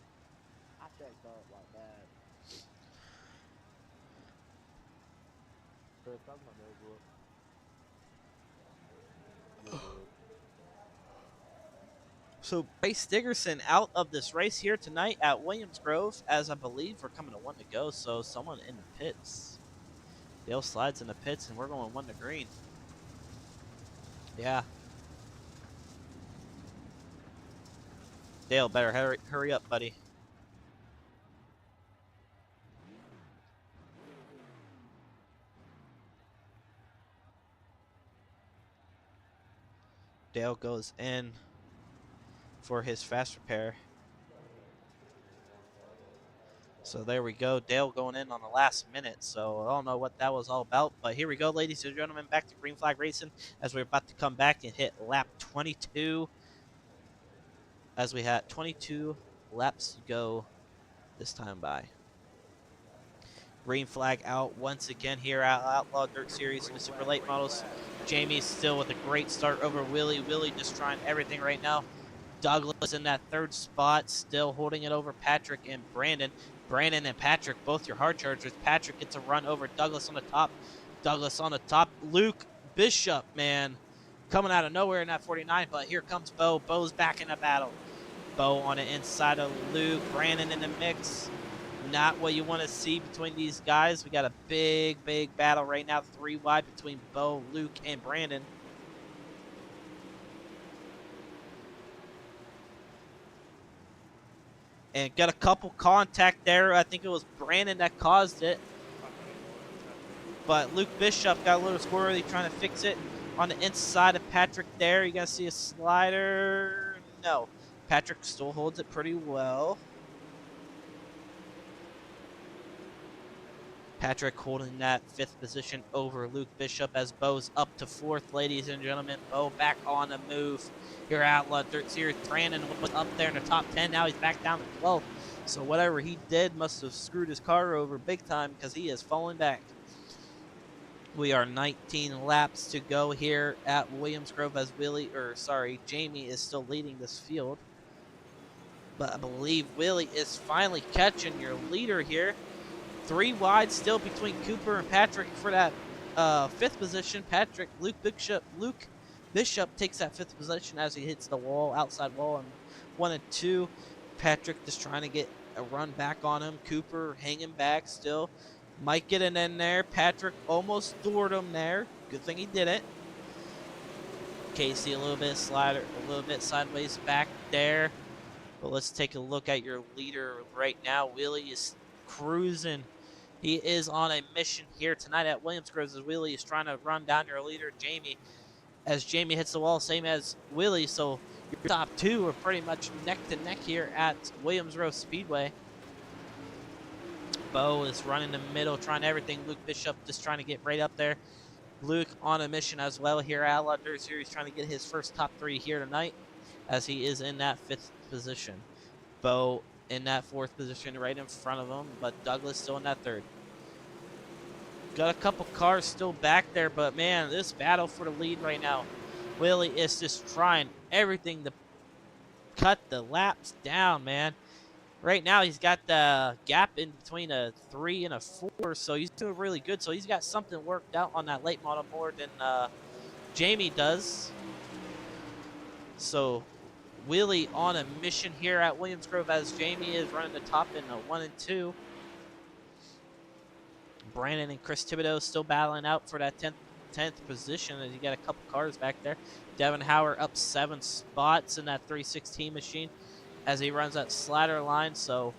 I checked up like that. Chris, that's my nose. So Bryce Dickerson out of this race here tonight at Williams Grove, as I believe we're coming to 1 to go. So someone in the pits. Dale slides in the pits, and we're going 1 to green. Yeah. Dale, better hurry up, buddy. Dale goes in for his fast repair. So there we go. Dale going in on the last minute. So I don't know what that was all about. But here we go, ladies and gentlemen, back to green flag racing as we're about to come back and hit lap 22. As we had 22 laps to go this time by. Green flag out once again here at Outlaw Dirt Series in the super late models. Jamie's still with a great start over Willie. Willie just trying everything right now. Douglas in that 3rd spot, still holding it over Patrick and Brandon. Brandon and Patrick, both your hard chargers. Patrick gets a run over Douglas on the top. Douglas on the top. Luke Bishop, man, coming out of nowhere in that 49, but here comes Bo. Bo's back in the battle. Bo on the inside of Luke. Brandon in the mix. not what you want to see between these guys. We got a big battle right now, 3 wide between Bo, Luke, and Brandon. And got a couple contact there. I think it was Brandon that caused it. But Luke Bishop got a little squirrely trying to fix it on the inside of Patrick there. You got to see a slider. No. Patrick still holds it pretty well. Patrick holding that 5th position over Luke Bishop as Bo's up to 4th, ladies and gentlemen. Bo back on the move here at Outlaw Dirt Series. Brandon was up there in the top 10. Now he's back down to 12th. So whatever he did must have screwed his car over big time because he is falling back. We are 19 laps to go here at Williams Grove as Jamie is still leading this field. But I believe Willie is finally catching your leader here. 3 wide still between Cooper and Patrick for that 5th position. Luke Bishop takes that 5th position as he hits the wall, outside wall, and 1 and 2. Patrick just trying to get a run back on him. Cooper hanging back still. Mike getting in there. Patrick almost doored him there. Good thing he did it. Casey a little bit sideways back there. But let's take a look at your leader right now. Willie is cruising. He is on a mission here tonight at Williams Grove as Willie is trying to run down your leader, Jamie. As Jamie hits the wall, same as Willie. So your top 2 are pretty much neck to neck here at Williams Grove Speedway. Bo is running the middle, trying everything. Luke Bishop just trying to get right up there. Luke on a mission as well here at Outlaw Dirt Series, trying to get his first top 3 here tonight as he is in that 5th position. Bo in that 4th position right in front of him, but Douglas still in that 3rd. Got a couple cars still back there, but man, this battle for the lead right now. Willie is just trying everything to cut the laps down, man. Right now, he's got the gap in between a 3 and a 4, so he's doing really good. So he's got something worked out on that late model more than Jamie does. So Willie on a mission here at Williams Grove as Jamie is running the top in a 1 and 2. Brandon and Chris Thibodeau still battling out for that 10th position as you got a couple cars back there. Devin Howard up 7 spots in that 316 machine as he runs that slider line. So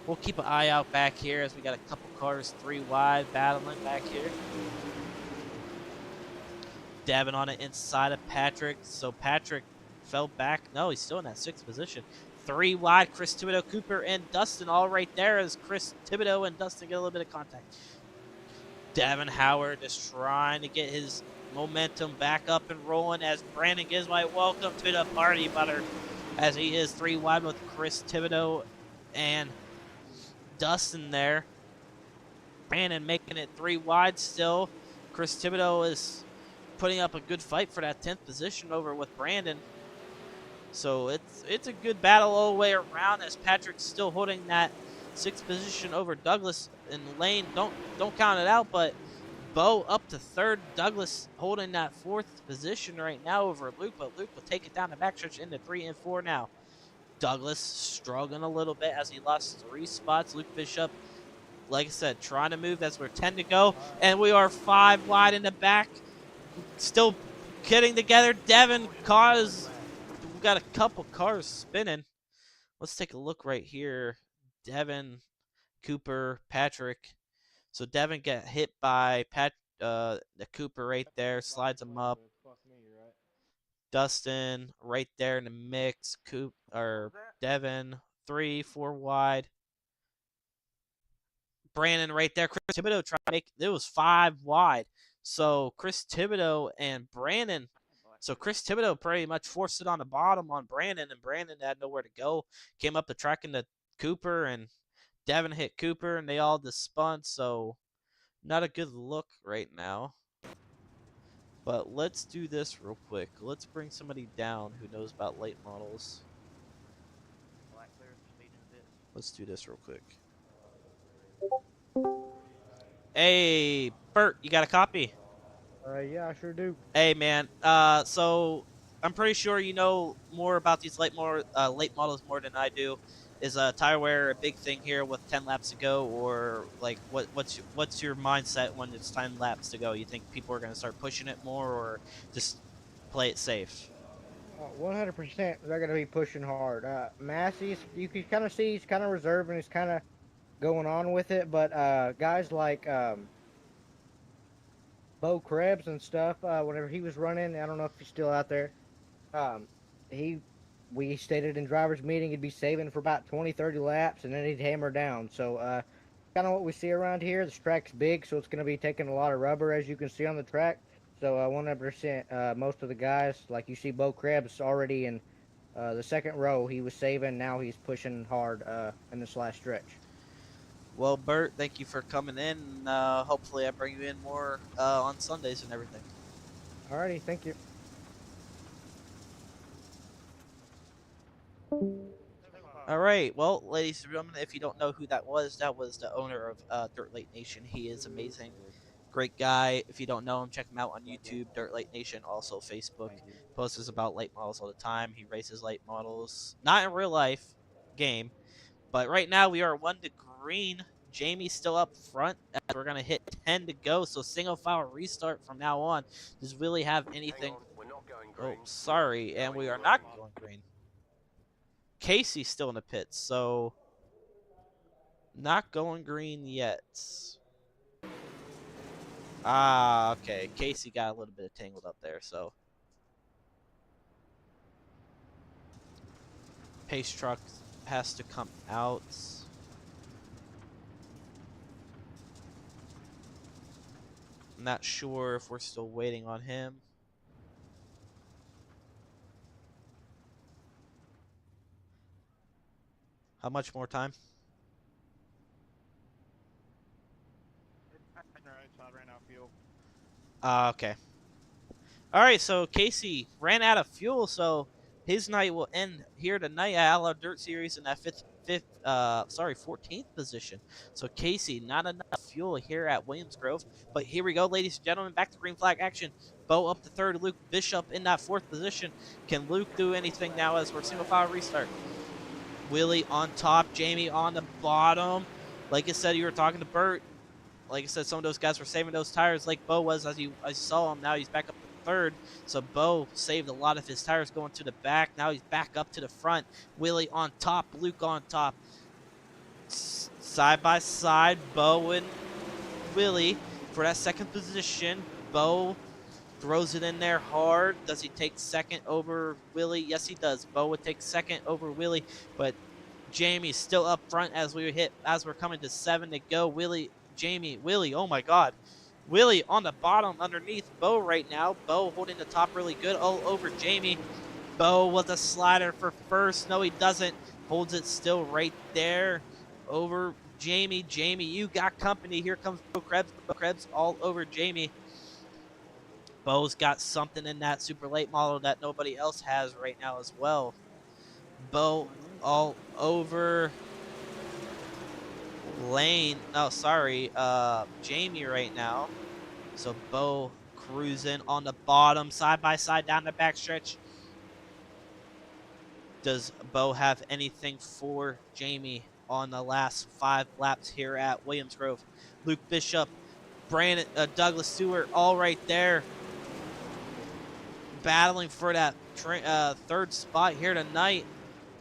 we'll keep an eye out back here as we got a couple cars 3 wide battling back here. Devin on the inside of Patrick. So Patrick fell back. No, he's still in that 6th position. 3 wide, Chris Thibodeau, Cooper, and Dustin all right there as Chris Thibodeau and Dustin get a little bit of contact. Devin Howard is trying to get his momentum back up and rolling as Brandon Giswhite, welcome to the party, butter, as he is 3 wide with Chris Thibodeau and Dustin there. Brandon making it 3 wide still. Chris Thibodeau is putting up a good fight for that 10th position over with Brandon. So it's a good battle all the way around as Patrick's still holding that 6th position over Douglas in lane. Don't count it out, but Bo up to 3rd. Douglas holding that 4th position right now over Luke, but Luke will take it down the backstretch into 3 and 4 now. Douglas struggling a little bit as he lost 3 spots. Luke Bishop, like I said, trying to move as we're 10 to go, and we are 5 wide in the back. Still getting together. Devin cars. We've got a couple cars spinning. Let's take a look right here. Devin, Cooper, Patrick. So Devin get hit by the Cooper right there, slides him up. Dustin right there in the mix. Devin 3, 4 wide. Brandon right there. Chris Thibodeau trying to make it was 5 wide. So Chris Thibodeau and Brandon. So Chris Thibodeau pretty much forced it on the bottom on Brandon, and Brandon had nowhere to go. Came up the track into Cooper, and Devin hit Cooper, and they all just spun. So not a good look right now. But let's do this real quick. Let's bring somebody down who knows about late models. Let's do this real quick. Hey, Bert, you got a copy? Yeah, I sure do. Hey, man. So I'm pretty sure you know more about these late models more than I do. Is tire wear a big thing here with 10 laps to go, or like what's your mindset when it's 10 laps to go? You think people are going to start pushing it more, or just play it safe? 100%, they're going to be pushing hard. Massey's, you can kind of see he's kind of reserved and he's kind of going on with it, but guys like Bo Krebs and stuff, whenever he was running, I don't know if he's still out there. Um, he we stated in drivers meeting he'd be saving for about 20, 30 laps, and then he'd hammer down. So kind of what we see around here. This track's big, so it's going to be taking a lot of rubber, as you can see on the track. So 100%, most of the guys, like you see Bo Krebs already in the second row, he was saving. Now he's pushing hard in this last stretch. Well, Bert, thank you for coming in. Hopefully, I bring you in more on Sundays and everything. Alrighty, thank you. All right. Well, ladies and gentlemen, if you don't know who that was the owner of Dirt Lake Nation. He is amazing. Great guy. If you don't know him, check him out on YouTube, Dirt Lake Nation, also Facebook. Posts about late models all the time. He races late models, not in real life game, but right now we are 1-green. Jamie's still up front as we're gonna hit 10 to go. So single file restart from now on. Does Willie have anything? Oh, sorry, and we are not going green. Casey's still in the pits, so not going green yet. Ah, okay. Casey got a little bit of tangled up there, so. Pace truck has to come out. I'm not sure if we're still waiting on him. How much more time? I ran out of fuel. Okay. All right, so Casey ran out of fuel, so his night will end here tonight at Outlaw Dirt Series in that 14th position. So Casey, not enough fuel here at Williams Grove. But here we go, ladies and gentlemen, back to green flag action. Bo up to third, Luke Bishop in that fourth position. Can Luke do anything now as we're single file restart? Willie on top, Jamie on the bottom. Like I said, you were talking to Bert. Like I said, some of those guys were saving those tires like Bo was as you saw him. Now he's back up to third. So Bo saved a lot of his tires going to the back. Now he's back up to the front. Willie on top, Luke on top. Side by side, Bo and Willie for that second position. Bo throws it in there hard. Does he take second over Willie? Yes, he does. Bo would take second over Willie, but Jamie's still up front as we're coming to 7 to go. Willie, oh my God. Willie on the bottom underneath Bo right now. Bo holding the top really good all over Jamie. Bo with a slider for first. No, he doesn't. Holds it still right there over Jamie. Jamie, you got company. Here comes Bo Krebs. Bo Krebs all over Jamie. Bo's got something in that super late model that nobody else has right now as well. Bo all over Jamie right now. So Bo cruising on the bottom, side by side down the backstretch. Does Bo have anything for Jamie on the last 5 laps here at Williams Grove? Luke Bishop, Brandon, Douglas Stewart, all right there, battling for that third spot here tonight.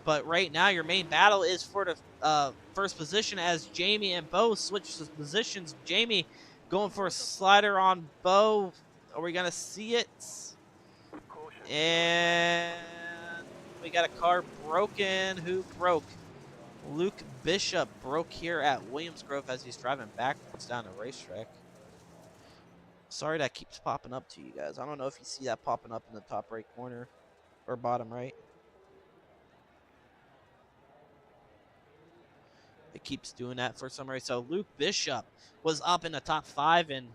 But right now, your main battle is for the first position as Jamie and Bo switch positions. Jamie going for a slider on Bo. Are we going to see it? And we got a car broken. Who broke? Luke Bishop broke here at Williams Grove as he's driving backwards down the racetrack. Sorry that keeps popping up to you guys. I don't know if you see that popping up in the top right corner or bottom right. It keeps doing that for some reason. So Luke Bishop was up in the top 5 and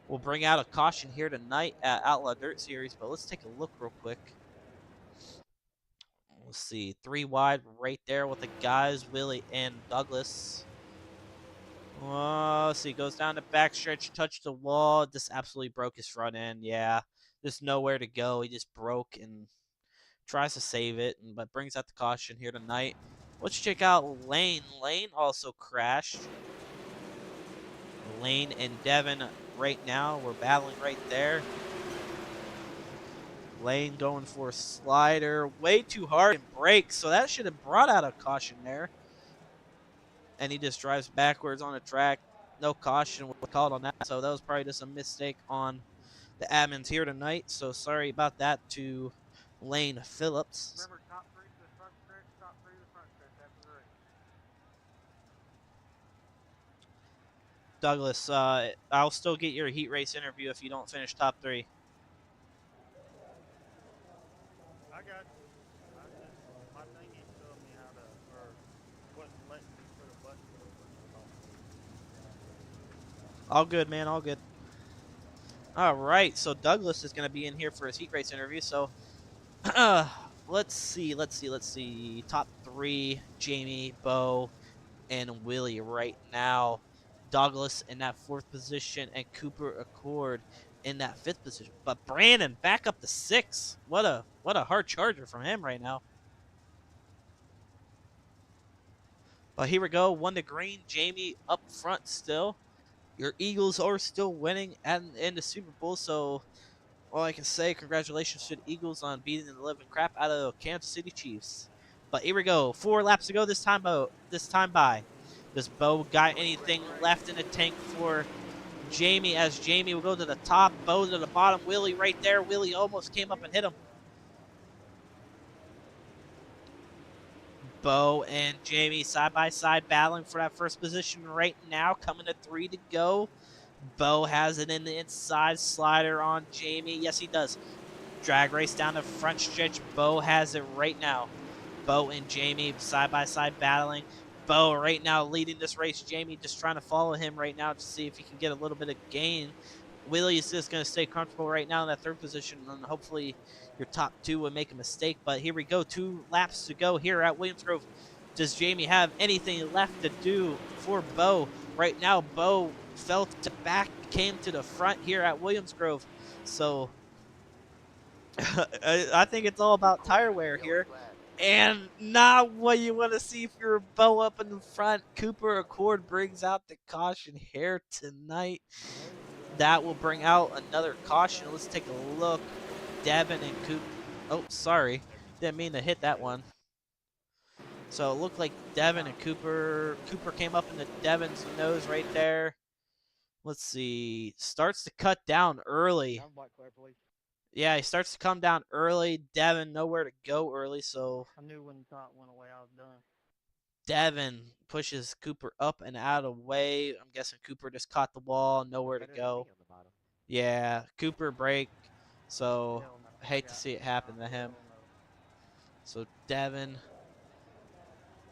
will bring out a caution here tonight at Outlaw Dirt Series. But let's take a look real quick. Let's see. 3 wide right there with the guys, Willie and Douglas. Oh, let's see. Goes down the backstretch, touched the wall. Just absolutely broke his front end. Yeah, there's nowhere to go. He just broke and tries to save it, but brings out the caution here tonight. Let's check out Lane. Lane also crashed. Lane and Devin right now, we're battling right there. Lane going for a slider, way too hard and brakes, so that should have brought out a caution there. And he just drives backwards on the track. No caution was called on that, so that was probably just a mistake on the admins here tonight. So sorry about that to Lane Phillips. Remember, top three to the front stretch, top three to the front stretch after the race. Douglas, I'll still get your heat race interview if you don't finish top 3. I got you. My thing ain't showing me how to, or wasn't letting me put a button to it. All good, man. All good. All right. So Douglas is going to be in here for his heat race interview. So let's see. Top 3, Jamie, Bo, and Willie right now. Douglas in that 4th position and Cooper Accord in that 5th position. But Brandon back up to 6. What a hard charger from him right now. But here we go. 1 to green. Jamie up front still. Your Eagles are still winning in the Super Bowl. So all I can say, congratulations to the Eagles on beating the living crap out of the Kansas City Chiefs. But here we go. 4 laps to go this time by. Does Bo got anything left in the tank for Jamie, as Jamie will go to the top, Bo to the bottom, Willie right there. Willie almost came up and hit him. Bo and Jamie side by side battling for that first position right now. Coming to 3 to go. Bo has it in the inside slider on Jamie. Yes, he does. Drag race down the front stretch. Bo has it right now. Bo and Jamie side by side battling. Bo right now leading this race. Jamie just trying to follow him right now to see if he can get a little bit of gain. Willie is just going to stay comfortable right now in that 3rd position, and hopefully your top 2 will make a mistake. But here we go. 2 laps to go here at Williams Grove. Does Jamie have anything left to do for Bo? Right now, Bo fell to back, came to the front here at Williams Grove. So I think it's all about tire wear here. And not what you want to see if you're Bo up in the front. Cooper Accord brings out the caution here tonight. That will bring out another caution. Let's take a look. Devin and Cooper. Oh, sorry. Didn't mean to hit that one. So it looked like Devin and Cooper. Cooper came up into Devin's nose right there. Let's see. Starts to cut down early. Yeah, he starts to come down early. Devin nowhere to go early, so I knew when the top went away, I was done. Devin pushes Cooper up and out of the way. I'm guessing Cooper just caught the wall, nowhere to go. Yeah, Cooper break. So Hell no. I hate to see it happen to him. So Devin,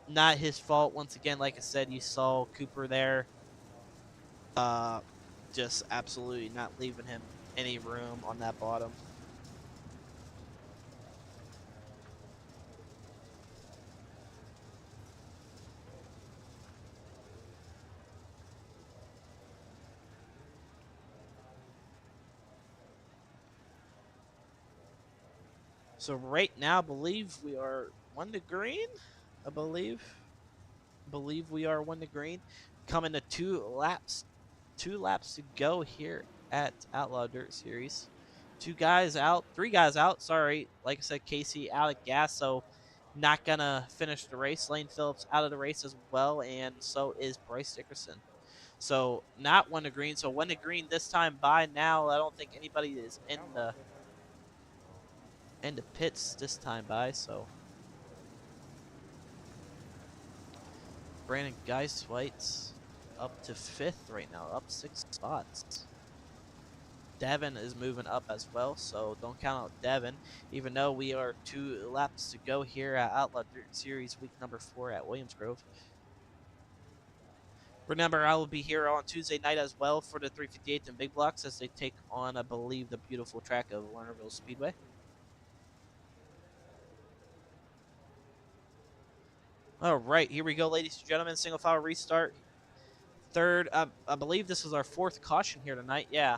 not his fault. Once again, like I said, you saw Cooper there. Just absolutely not leaving him any room on that bottom. So right now, I believe we are 1 to green. I believe we are 1 to green. Coming to 2 laps. 2 laps to go here at Outlaw Dirt Series. 2 guys out, 3 guys out. Sorry, like I said, Casey out of gas, so not gonna finish the race. Lane Phillips out of the race as well, and so is Bryce Dickerson. So not 1 to green. So 1 to green this time by now. I don't think anybody is in the pits this time by. So Brandon Geiswite's up to 5th right now, up 6 spots. Devin is moving up as well, so don't count out Devin, even though we are 2 laps to go here at Outlaw Dirt Series week number 4 at Williams Grove. Remember, I will be here on Tuesday night as well for the 358th and Big Blocks as they take on, I believe, the beautiful track of Lernerville Speedway. All right, here we go, ladies and gentlemen. Single file restart. 3rd, I believe this is our 4th caution here tonight. Yeah.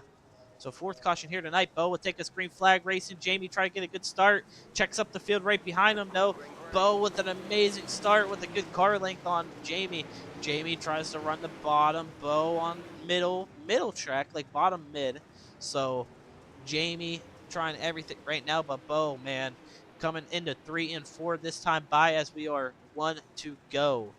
So 4th caution here tonight. Bo will take a green flag racing. Jamie try to get a good start. Checks up the field right behind him. No. Bo with an amazing start with a good car length on Jamie. Jamie tries to run the bottom. Bo on middle track, like bottom mid. So Jamie trying everything right now, but Bo, man, coming into 3 and 4 this time by as we are one to go.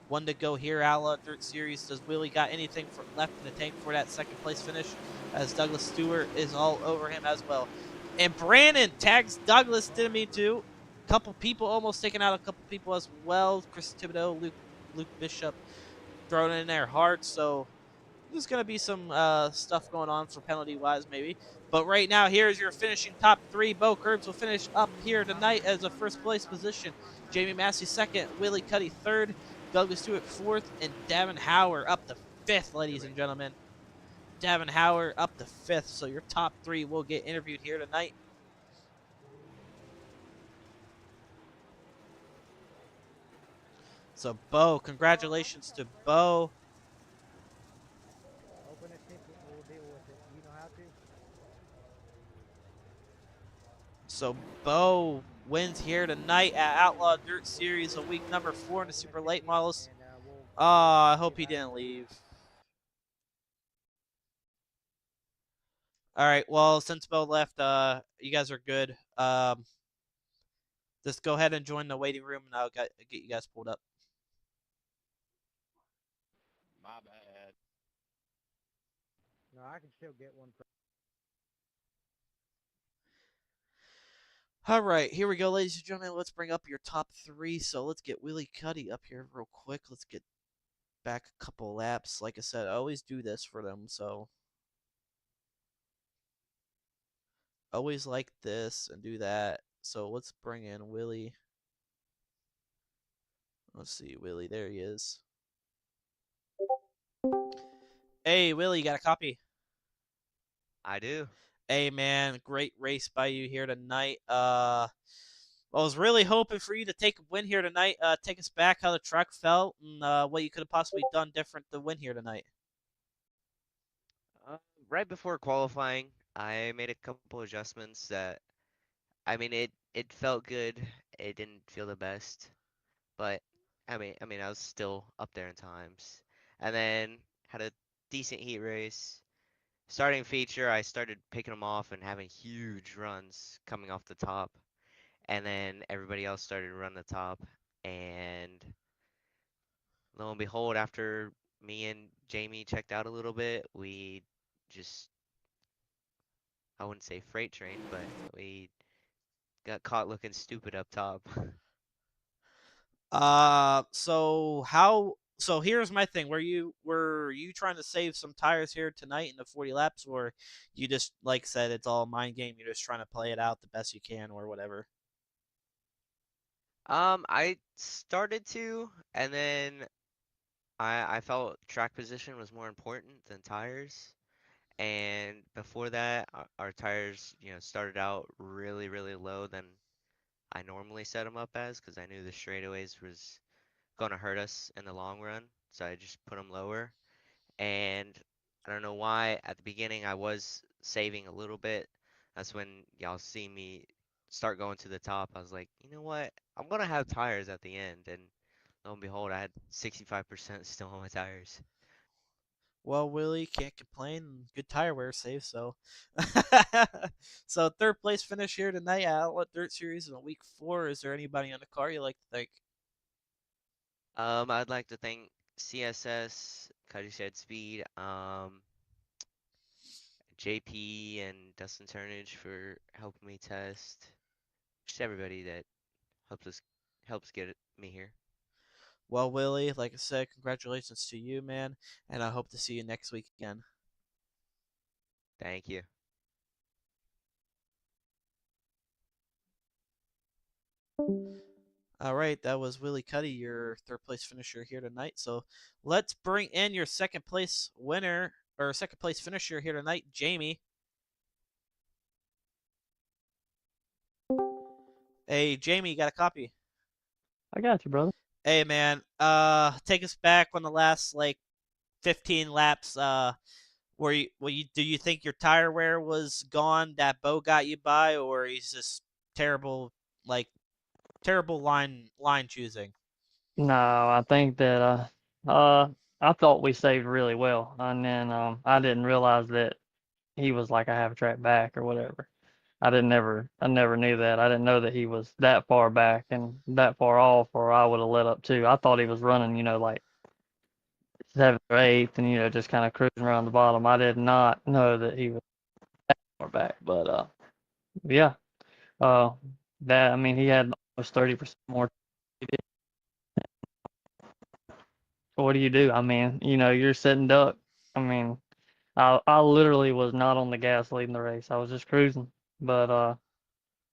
One to go here, Outlaw Dirt Series. Does Willie got anything left in the tank for that second place finish? As Douglas Stewart is all over him as well. And Brandon tags Douglas, didn't mean to. Couple people almost taking out a couple people as well. Chris Thibodeau, Luke Bishop thrown in there hard. So there's going to be some stuff going on for penalty wise, maybe. But right now, here's your finishing top three. Bo Curbs will finish up here tonight as a first place position. Jamie Massey second, Willie Cuddy third, Douglas Stewart fourth, and Davin Hauer up to fifth, ladies and gentlemen. Davin Hauer up to fifth. So your top three will get interviewed here tonight. So Bo, congratulations to Bo. Open a ticket, we'll deal with it. You know how to. So Bo wins here tonight at Outlaw Dirt Series of week number 4 in the Super Late Models. I hope he didn't leave. All right, well, since Bo left, you guys are good. Just go ahead and join the waiting room, and I'll get you guys pulled up. My bad. No, I can still get one. All right, here we go, ladies and gentlemen. Let's bring up your top three. So let's get Willie Cuddy up here real quick. Let's get back a couple laps. Like I said, I always do this for them, so always like this and do that. So let's bring in Willie. Let's see, Willie. There he is. Hey, Willie, you got a copy? I do. Hey, man, great race by you here tonight. I was really hoping for you to take a win here tonight. Take us back how the track felt and what you could have possibly done different to win here tonight. Right before qualifying, I made a couple adjustments that, I mean, it felt good. It didn't feel the best, but I mean, I was still up there in times. And then had a decent heat race. Starting feature, I started picking them off and having huge runs coming off the top. And then everybody else started to run the top. And lo and behold, after me and Jamie checked out a little bit, we just, I wouldn't say freight train, but we got caught looking stupid up top. So here's my thing. Were you trying to save some tires here tonight in the 40 laps, or you just like said it's all mind game? You're just trying to play it out the best you can, or whatever. I started to, and then I felt track position was more important than tires. And before that, our tires, started out really, really low than I normally set them up as, because I knew the straightaways was going to hurt us in the long run. So I just put them lower. And I don't know why at the beginning I was saving a little bit. That's when y'all see me start going to the top. I was like, you know what? I'm gonna have tires at the end, and lo and behold, I had 65% still on my tires. Well, Willie, can't complain. Good tire wear safe, so. So third place finish here tonight at Outlaw Dirt Series in week 4. Is there anybody on the car you like to thank? I'd like to thank CSS, Cuddy Shed Speed, JP and Dustin Turnage for helping me test. Just everybody that helps get me here. Well, Willie, like I said, congratulations to you, man, and I hope to see you next week again. Thank you. All right, that was Willie Cuddy, your third place finisher here tonight. So let's bring in your second place winner or second place finisher here tonight, Jamie. Hey, Jamie, you got a copy? I got you, brother. Hey, man, take us back on the last like 15 laps. Do you think your tire wear was gone that Bo got you by, or he's just terrible like Terrible line choosing. No, I think that I thought we saved really well, and then I didn't realize that he was like a half track back or whatever. I never knew that. I didn't know that he was that far back and that far off, or I would have let up too. I thought he was running, like seventh or eighth, and just kind of cruising around the bottom. I did not know that he was far back, but yeah, uh, that I mean, he had almost 30% more. What do you do? I mean, you're sitting duck. I mean, I literally was not on the gas leading the race. I was just cruising. But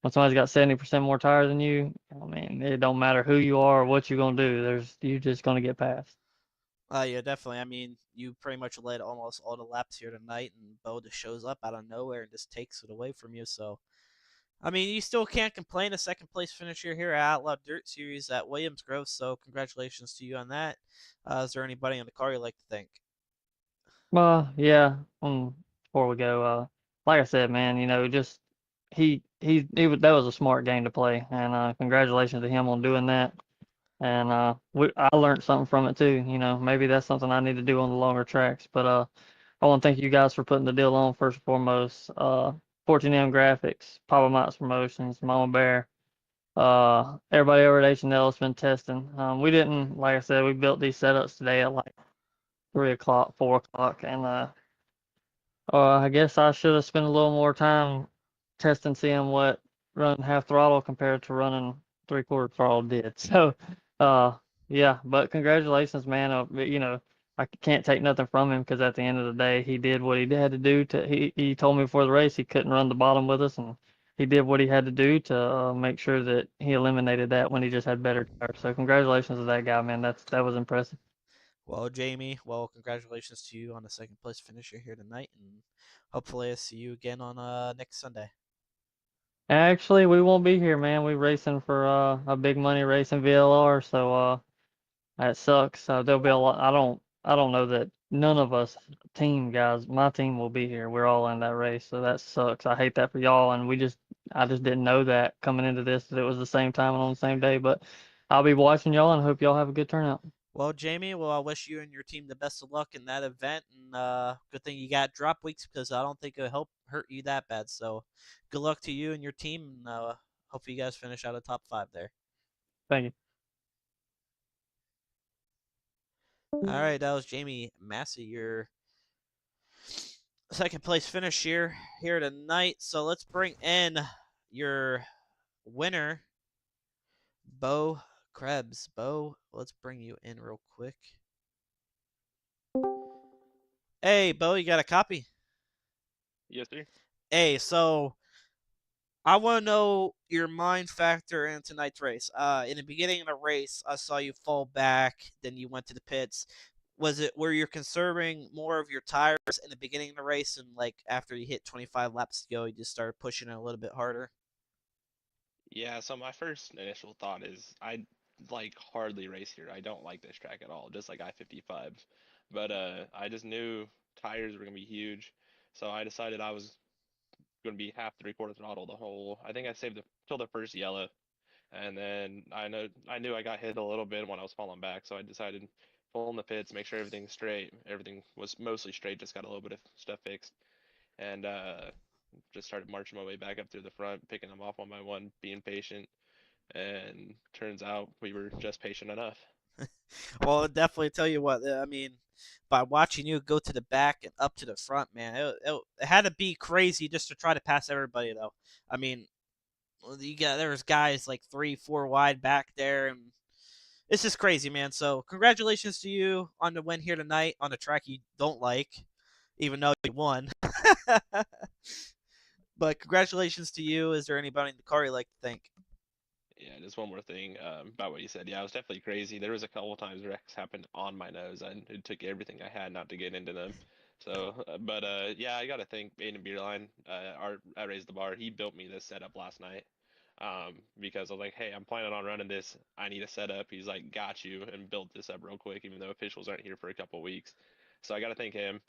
when somebody's got 70% more tires than you, I mean, it don't matter who you are or what you're gonna do. You're just gonna get past. Yeah, definitely. I mean, you pretty much led almost all the laps here tonight, and Bo just shows up out of nowhere and just takes it away from you. So, I mean, you still can't complain. A second place finisher here at Outlaw Dirt Series at Williams Grove. So, congratulations to you on that. Is there anybody in the car you'd like to thank? Yeah. Before we go, like I said, man, just that was a smart game to play, and congratulations to him on doing that. And I learned something from it too. Maybe that's something I need to do on the longer tracks. But I want to thank you guys for putting the deal on first and foremost. 14M Graphics, Papa Mott's Promotions, Mama Bear, everybody over at H&L has been testing. We didn't, like I said, we built these setups today at like 3 o'clock, 4 o'clock, and I guess I should have spent a little more time testing, seeing what running half throttle compared to running three-quarter throttle did. So, uh, yeah, but congratulations, man. I can't take nothing from him because at the end of the day, he did what he had to do. He told me before the race he couldn't run the bottom with us, and he did what he had to do to make sure that he eliminated that when he just had better tires. So, congratulations to that guy, man. That was impressive. Well, Jamie, congratulations to you on the second place finisher here tonight, and hopefully I see you again on next Sunday. Actually, we won't be here, man. We racing for a big money race in VLR, so that sucks. There'll be a lot. I don't know that none of us team guys, my team will be here. We're all in that race, so that sucks. I hate that for y'all, and I just didn't know that coming into this that it was the same time and on the same day. But I'll be watching y'all and hope y'all have a good turnout. Well, Jamie, I wish you and your team the best of luck in that event, and good thing you got drop weeks because I don't think it'll help hurt you that bad. So, good luck to you and your team, and hope you guys finish out of top five there. Thank you. All right, that was Jamie Massey, your second place finish here tonight. So let's bring in your winner, Bo Krebs. Bo, let's bring you in real quick. Hey, Bo, you got a copy? Yes, sir. Hey, so I want to know your mind factor in tonight's race. In the beginning of the race, I saw you fall back, then you went to the pits. Was it where you're conserving more of your tires in the beginning of the race, and like after you hit 25 laps to go, you just started pushing it a little bit harder? Yeah, so my first initial thought is I like hardly race here. I don't like this track at all, just like I-55. But I just knew tires were gonna be huge, so I decided I was gonna be half three-quarter throttle the whole. I think I saved till the first yellow, and then I knew I got hit a little bit when I was falling back, so I decided pull in the pits, make sure everything's straight. Everything was mostly straight, just got a little bit of stuff fixed, and just started marching my way back up through the front, picking them off one by one, being patient. And turns out we were just patient enough. Well, definitely tell you what. I mean, by watching you go to the back and up to the front, man, it had to be crazy just to try to pass everybody, though. I mean, there's guys like 3, 4 wide back there, and it's just crazy, man. So congratulations to you on the win here tonight on the track you don't like, even though you won. But congratulations to you. Is there anybody in the car you like to thank? Yeah, just one more thing about what you said. Yeah, it was definitely crazy. There was a couple times wrecks happened on my nose, and it took everything I had not to get into them. So, but yeah, I gotta thank Aiden Beerline. Art I raised the bar. He built me this setup last night. Because I was like, hey, I'm planning on running this. I need a setup. He's like, got you, and built this up real quick, even though officials aren't here for a couple weeks. So I gotta thank him.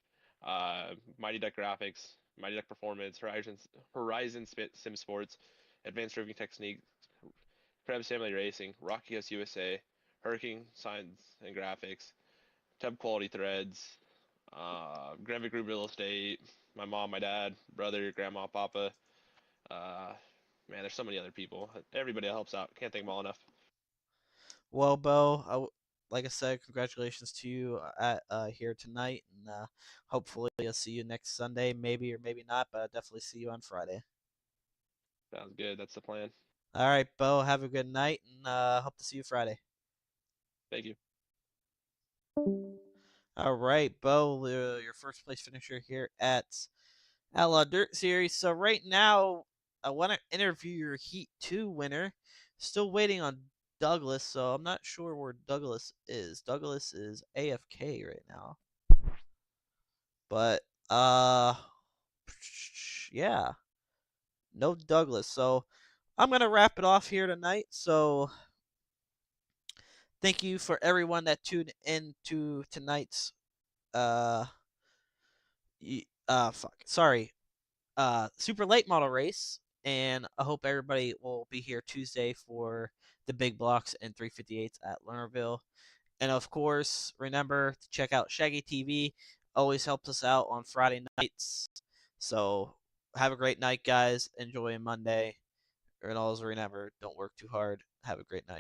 Mighty Duck Graphics, Mighty Duck Performance, Horizon Sim Sports, Advanced Driving Techniques, Krebs Family Racing, Rocky House USA, Hurricane Signs and Graphics, Tub Quality Threads, Granville Group Real Estate, my mom, my dad, brother, grandma, papa. Uh, Man, there's so many other people. Everybody helps out. Can't thank them all enough. Well, Bo, like I said, congratulations to you at here tonight, and hopefully I'll see you next Sunday, maybe or maybe not, but I'll definitely see you on Friday. Sounds good. That's the plan. All right, Bo, have a good night, and hope to see you Friday. Thank you. All right, Bo, your first place finisher here at Outlaw Dirt Series. So right now, I want to interview your Heat 2 winner. Still waiting on Douglas, so I'm not sure where Douglas is. Douglas is AFK right now. But yeah, no Douglas. So I'm going to wrap it off here tonight. So thank you for everyone that tuned in to tonight's uh sorry, super late model race, and I hope everybody will be here Tuesday for the big blocks and 358s at Lernerville. And of course, remember to check out Shaggy TV. Always helps us out on Friday nights. So have a great night, guys. Enjoy Monday. And always remember, don't work too hard. Have a great night.